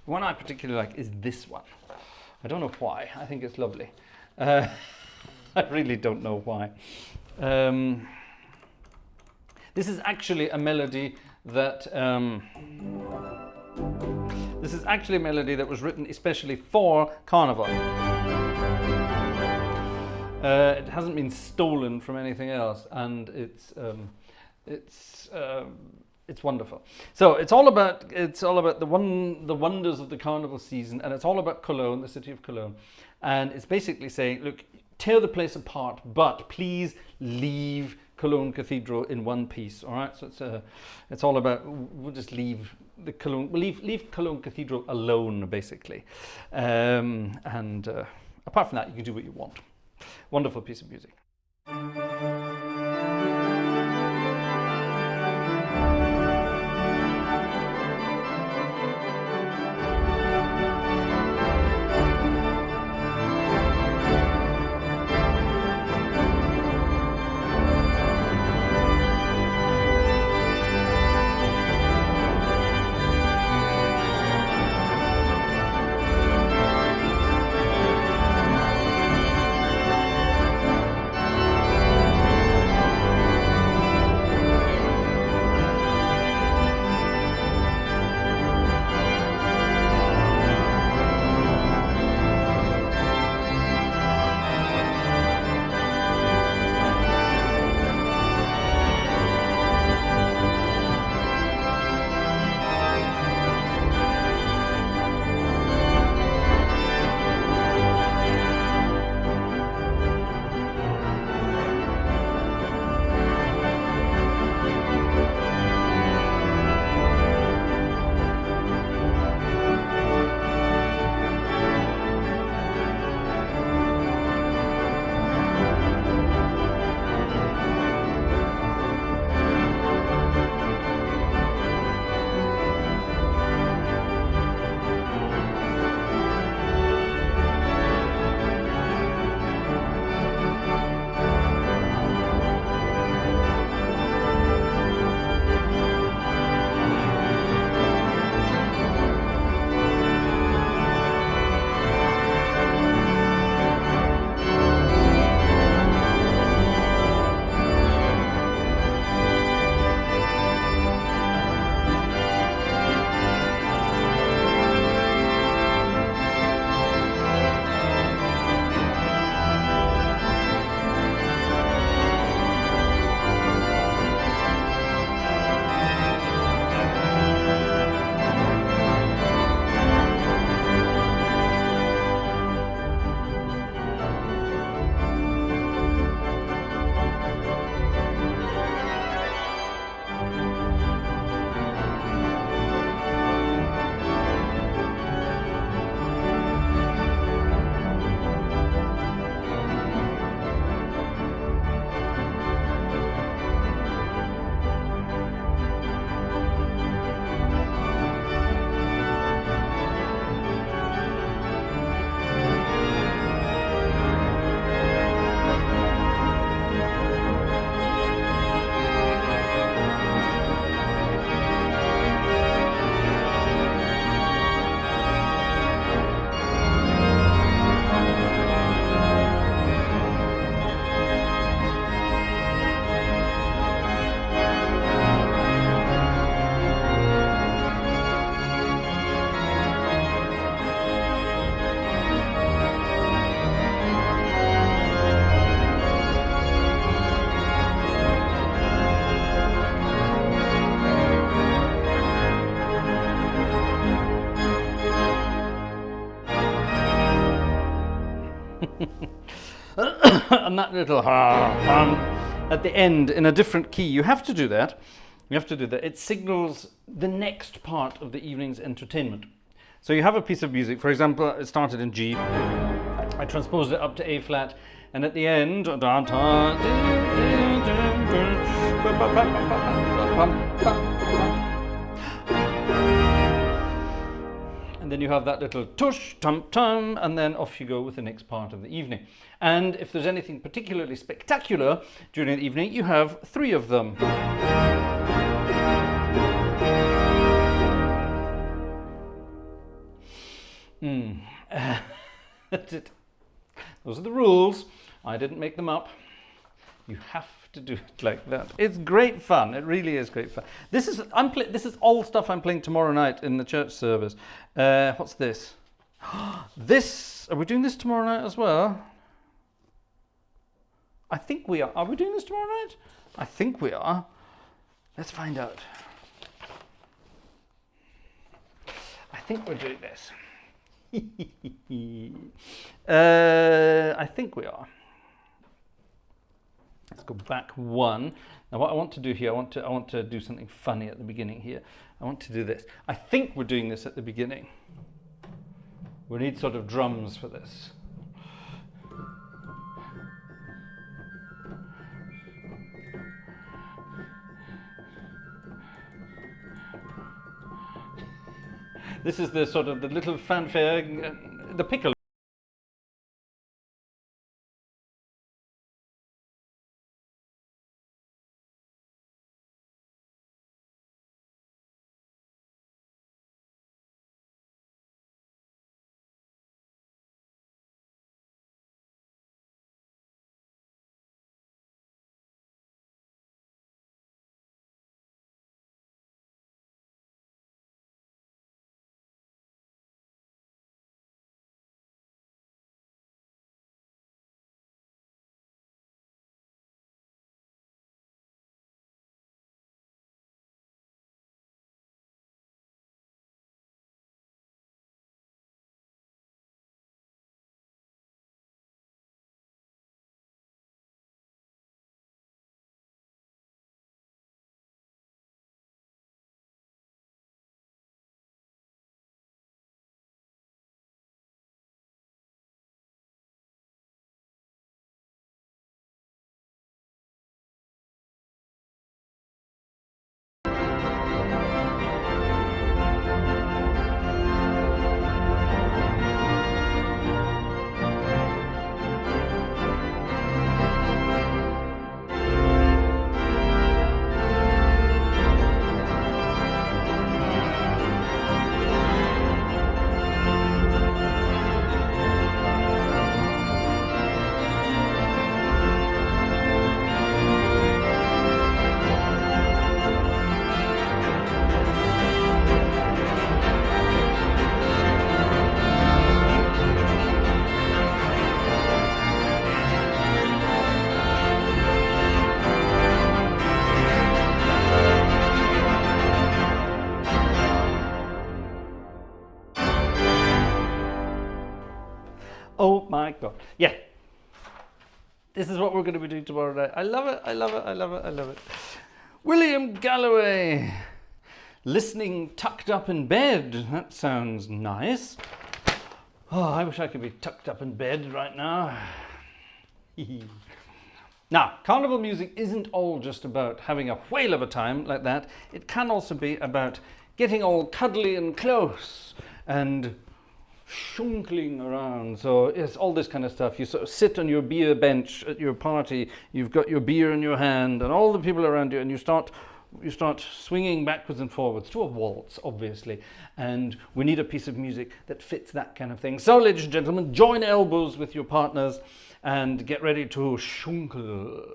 The one I particularly like is this one. I don't know why. I think it's lovely. I really don't know why. This is actually a melody that was written especially for Carnival. It hasn't been stolen from anything else, and it's wonderful. So it's all about the wonders of the Carnival season, and it's all about Cologne, the city of Cologne, and it's basically saying, look, tear the place apart, but please leave Cologne Cathedral in one piece. All right, so it's all about, we'll just leave leave Cologne Cathedral alone, basically, and apart from that, you can do what you want. Wonderful piece of music. and that little at the end in a different key. You have to do that. You have to do that. It signals the next part of the evening's entertainment. So you have a piece of music, for example, it started in G. I transposed it up to A flat, and at the end, and then you have that little tush, tum tum, and then off you go with the next part of the evening. And if there's anything particularly spectacular during the evening, you have 3 of them. That's it. Those are the rules. I didn't make them up. You have to do it like that. It's great fun. It really is great fun. This is all stuff I'm playing tomorrow night in the church service. What's this? This, are we doing this tomorrow night as well? I think we are. Are we doing this tomorrow night? I think we are. Let's find out. I think we're doing this. I think we are. Let's go back 1. Now what I want to do here, I want to do something funny at the beginning here. I want to do this. I think we're doing this at the beginning. We need sort of drums for this. This is the sort of the little fanfare, the piccolo. Oh my God. Yeah. This is what we're going to be doing tomorrow night. I love it. I love it. I love it. I love it. William Galloway. Listening tucked up in bed. That sounds nice. Oh, I wish I could be tucked up in bed right now. Now, carnival music isn't all just about having a whale of a time like that. It can also be about getting all cuddly and close and shunkling around. So it's all this kind of stuff. You sort of sit on your beer bench at your party, you've got your beer in your hand and all the people around you, and you start swinging backwards and forwards to a waltz, obviously, and we need a piece of music that fits that kind of thing. So, ladies and gentlemen, join elbows with your partners and get ready to shunkel.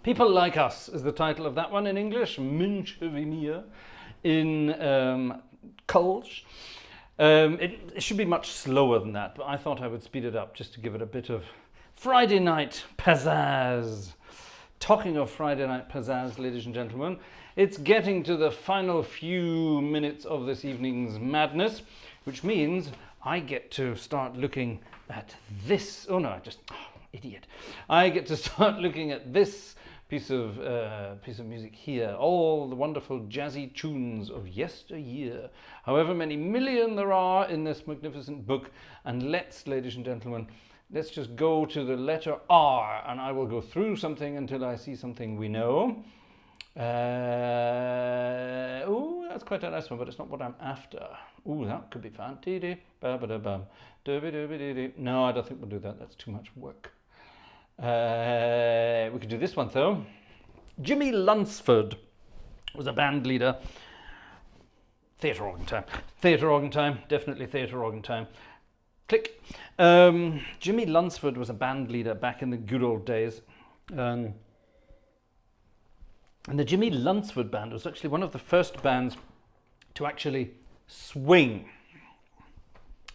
People Like Us is the title of that one in English. Münche wie mir in Kölsch. It should be much slower than that, but I thought I would speed it up just to give it a bit of Friday night pizzazz. Talking of Friday night pizzazz, ladies and gentlemen, it's getting to the final few minutes of this evening's madness, which means I get to start looking at this. Oh no, idiot. I get to start looking at this piece of music here. All the wonderful jazzy tunes of yesteryear. However many million there are in this magnificent book. And let's, ladies and gentlemen, let's just go to the letter R, and I will go through something until I see something we know. Oh, that's quite a nice one, but it's not what I'm after. Oh, that could be fun. No, I don't think we'll do that. That's too much work. We could do this one though. Jimmy Lunsford was a band leader. Theatre organ time. Theatre organ time. Definitely theatre organ time. Click. Jimmy Lunsford was a band leader back in the good old days. And the Jimmy Lunsford band was actually one of the first bands to actually swing.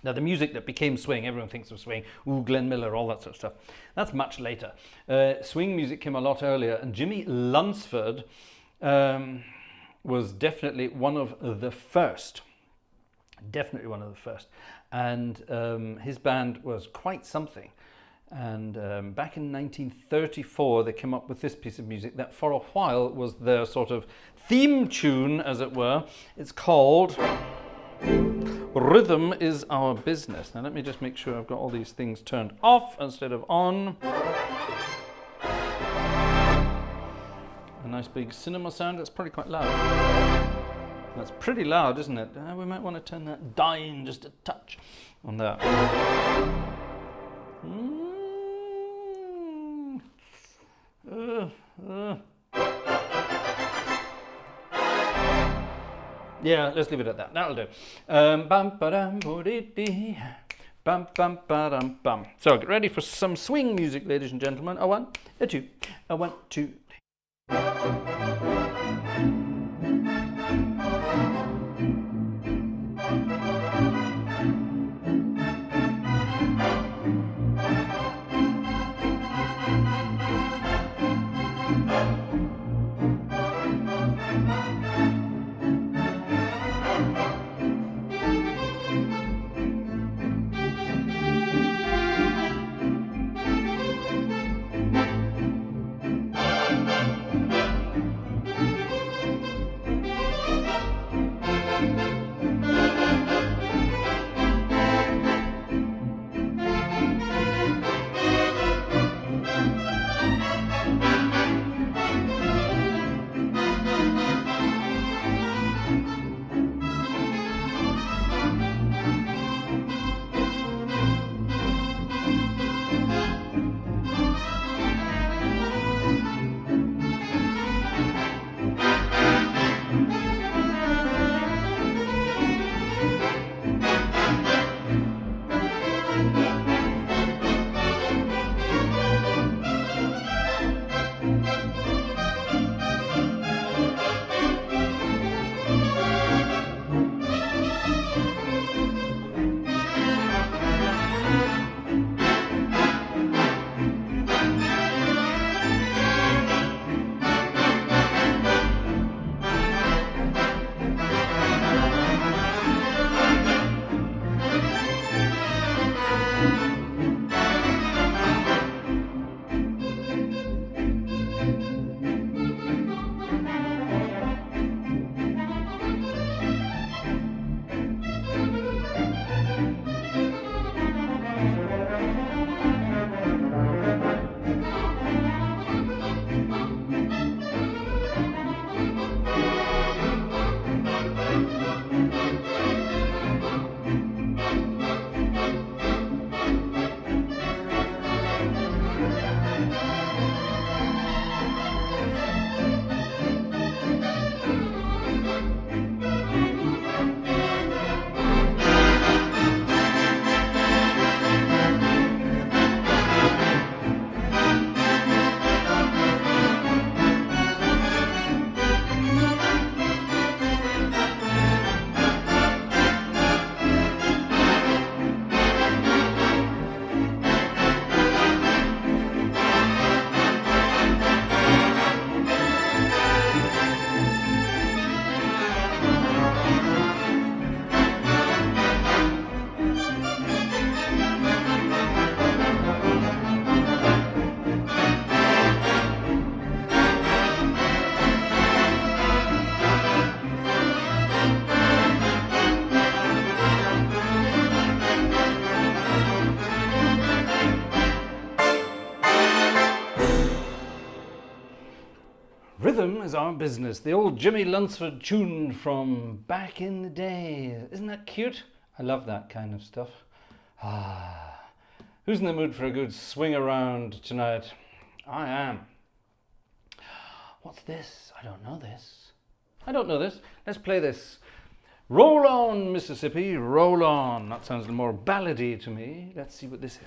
Now, the music that became swing, everyone thinks of swing, ooh, Glenn Miller, all that sort of stuff. That's much later. Swing music came a lot earlier, and Jimmy Lunsford was definitely one of the first. Definitely one of the first. And his band was quite something. And back in 1934, they came up with this piece of music that for a while was their sort of theme tune, as it were. It's called Rhythm is Our Business. Now let me just make sure I've got all these things turned off instead of on. A nice big cinema sound. That's probably quite loud. That's pretty loud, isn't it? We might want to turn that down just a touch on that. Yeah, let's leave it at that. That'll do. So get ready for some swing music, ladies and gentlemen. A one, a two, a one, two. rhythm is our business. The old Jimmy Lunsford tune from back in the day. Isn't that cute? I love that kind of stuff. Who's in the mood for a good swing around tonight? I am. What's this? I don't know this. I don't know this. Let's play this. Roll on, Mississippi, roll on. That sounds more ballady to me. Let's see what this is.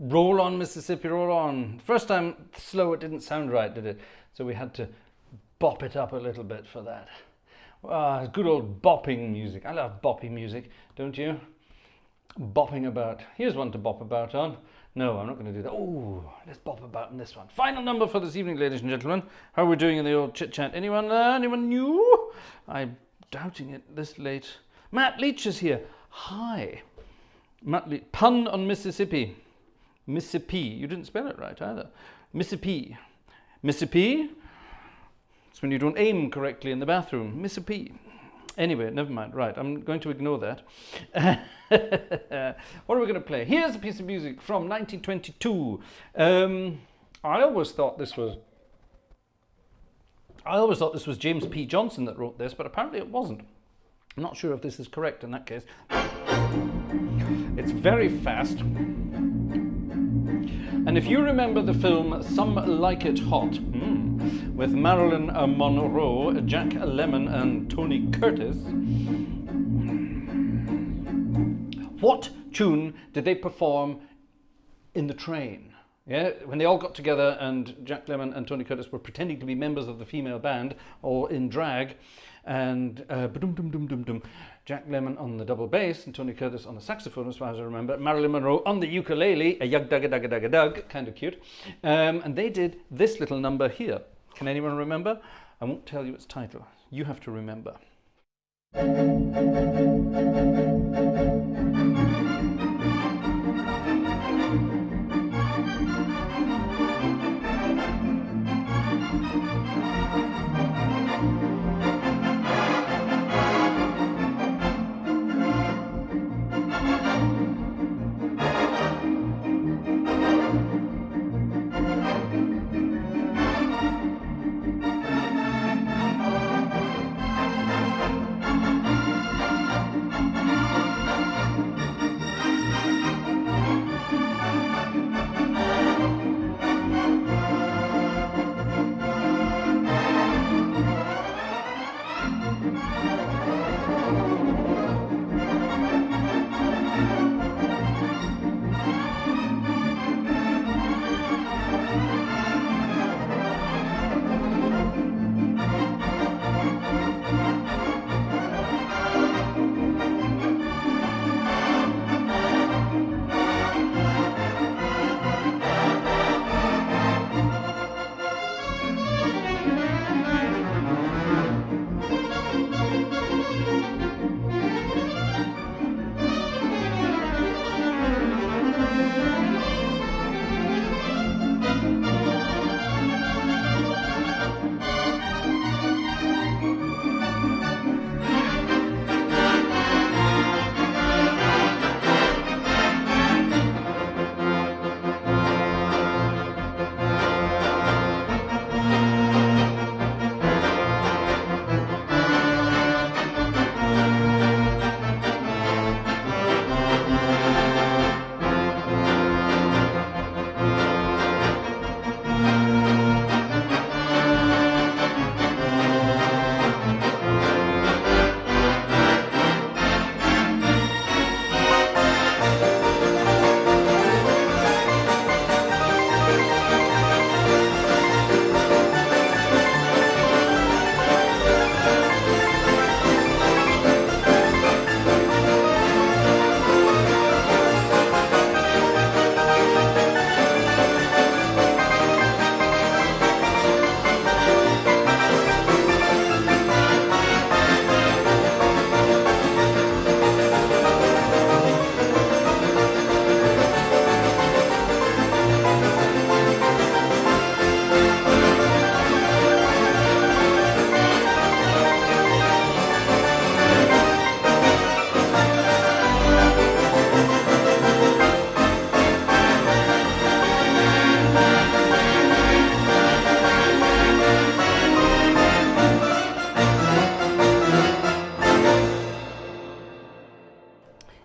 Roll on, Mississippi, roll on. First time slow, it didn't sound right, did it? So we had to bop it up a little bit for that. Good old bopping music. I love bopping music, don't you? Bopping about. Here's one to bop about on. No, I'm not going to do that. Oh, let's bop about in this one. Final number for this evening, ladies and gentlemen. How are we doing in the old chit-chat? Anyone new? I'm doubting it this late. Matt Leach is here. Hi. Matt Leach. Pun on Mississippi. Mississippi. You didn't spell it right either. Mississippi. Mississippi? It's when you don't aim correctly in the bathroom. Mississippi. Anyway, never mind. Right, I'm going to ignore that. What are we going to play? Here's a piece of music from 1922. I always thought this was James P. Johnson that wrote this, but apparently it wasn't. I'm not sure if this is correct in that case. It's very fast. And if you remember the film Some Like It Hot, with Marilyn Monroe, Jack Lemmon and Tony Curtis, what tune did they perform in the train? Yeah, when they all got together and Jack Lemmon and Tony Curtis were pretending to be members of the female band, all in drag, and Jack Lemmon on the double bass and Tony Curtis on the saxophone, as far as I remember, Marilyn Monroe on the ukulele, a yug dugga dugga dugga dug, kind of cute, and they did this little number here. Can anyone remember? I won't tell you its title. You have to remember.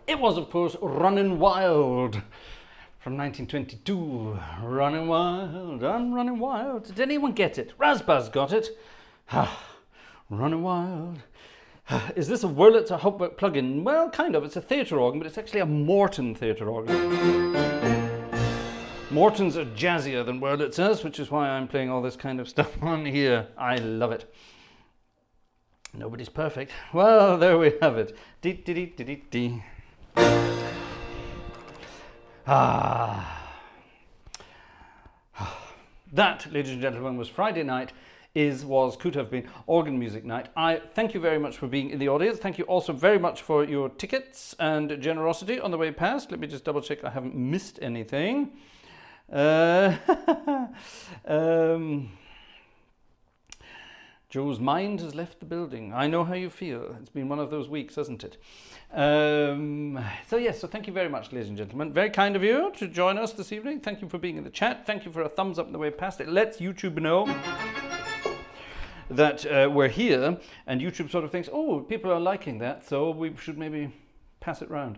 It was, of course, Runnin' Wild from 1922. Runnin' Wild, I'm running wild. Did anyone get it? Razbaz got it. Runnin' Wild. Is this a Wurlitzer Hauptwerk plugin? Well, kind of. It's a theatre organ, but it's actually a Morton theatre organ. Mortons are jazzier than Wurlitzers, which is why I'm playing all this kind of stuff on here. I love it. Nobody's perfect. Well, there we have it. Dee dee dee dee dee dee. That, ladies and gentlemen, was Friday night. Could have been organ music night. I thank you very much for being in the audience. Thank you also very much for your tickets and generosity on the way past. Let me just double check I haven't missed anything. Joe's mind has left the building. I know how you feel. It's been one of those weeks, hasn't it? So thank you very much, ladies and gentlemen. Very kind of you to join us this evening. Thank you for being in the chat. Thank you for a thumbs up on the way past. It lets YouTube know that we're here, and YouTube sort of thinks, oh, people are liking that, so we should maybe pass it round.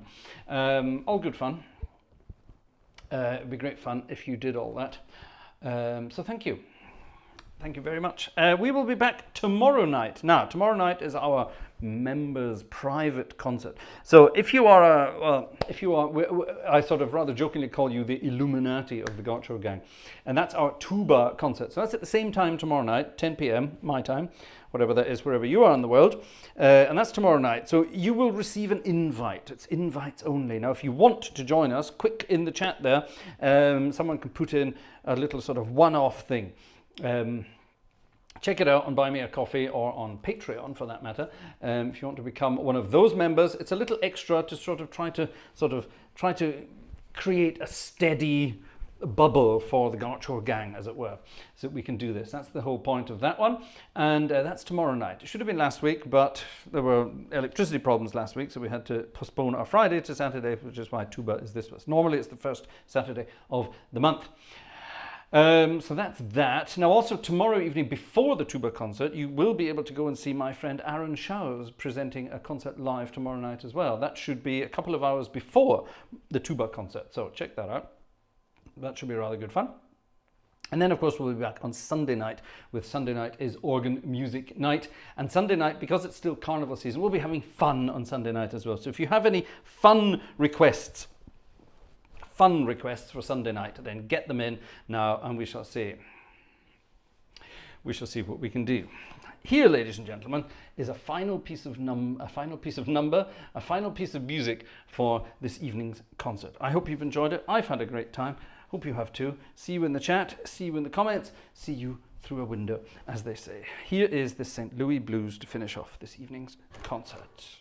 All good fun. It'd be great fun if you did all that. So thank you. Thank you very much. We will be back tomorrow night. Now, tomorrow night is our members' private concert. So if you are, I sort of rather jokingly call you the Illuminati of the Gartshore Gang. And that's our tuba concert. So that's at the same time tomorrow night, 10 p.m. my time, whatever that is, wherever you are in the world. And that's tomorrow night. So you will receive an invite. It's invites only. Now, if you want to join us, quick in the chat there, someone can put in a little sort of one-off thing. Check it out on Buy Me a Coffee or on Patreon for that matter. If you want to become one of those members, it's a little extra to try to create a steady bubble for the Gartshore Gang, as it were, so that we can do this. That's the whole point of that one, and that's tomorrow night. It should have been last week, but there were electricity problems last week, so we had to postpone our Friday to Saturday, which is why tuba is this was. Normally it's the first Saturday of the month. So that's that. Now also tomorrow evening before the tuba concert, you will be able to go and see my friend Aaron Showers presenting a concert live tomorrow night as well. That should be a couple of hours before the tuba concert, so check that out. That should be rather good fun. And then of course we'll be back on Sunday night with Sunday night is organ music night. And Sunday night, because it's still carnival season, we'll be having fun on Sunday night as well. So if you have any fun requests for Sunday night, then get them in now, and we shall see what we can do. Here, ladies and gentlemen, is a final piece of music for this evening's concert. I hope you've enjoyed it. I've had a great time. Hope you have too. See you in the chat, see you in the comments, see you through a window, as they say. Here is the St. Louis Blues to finish off this evening's concert.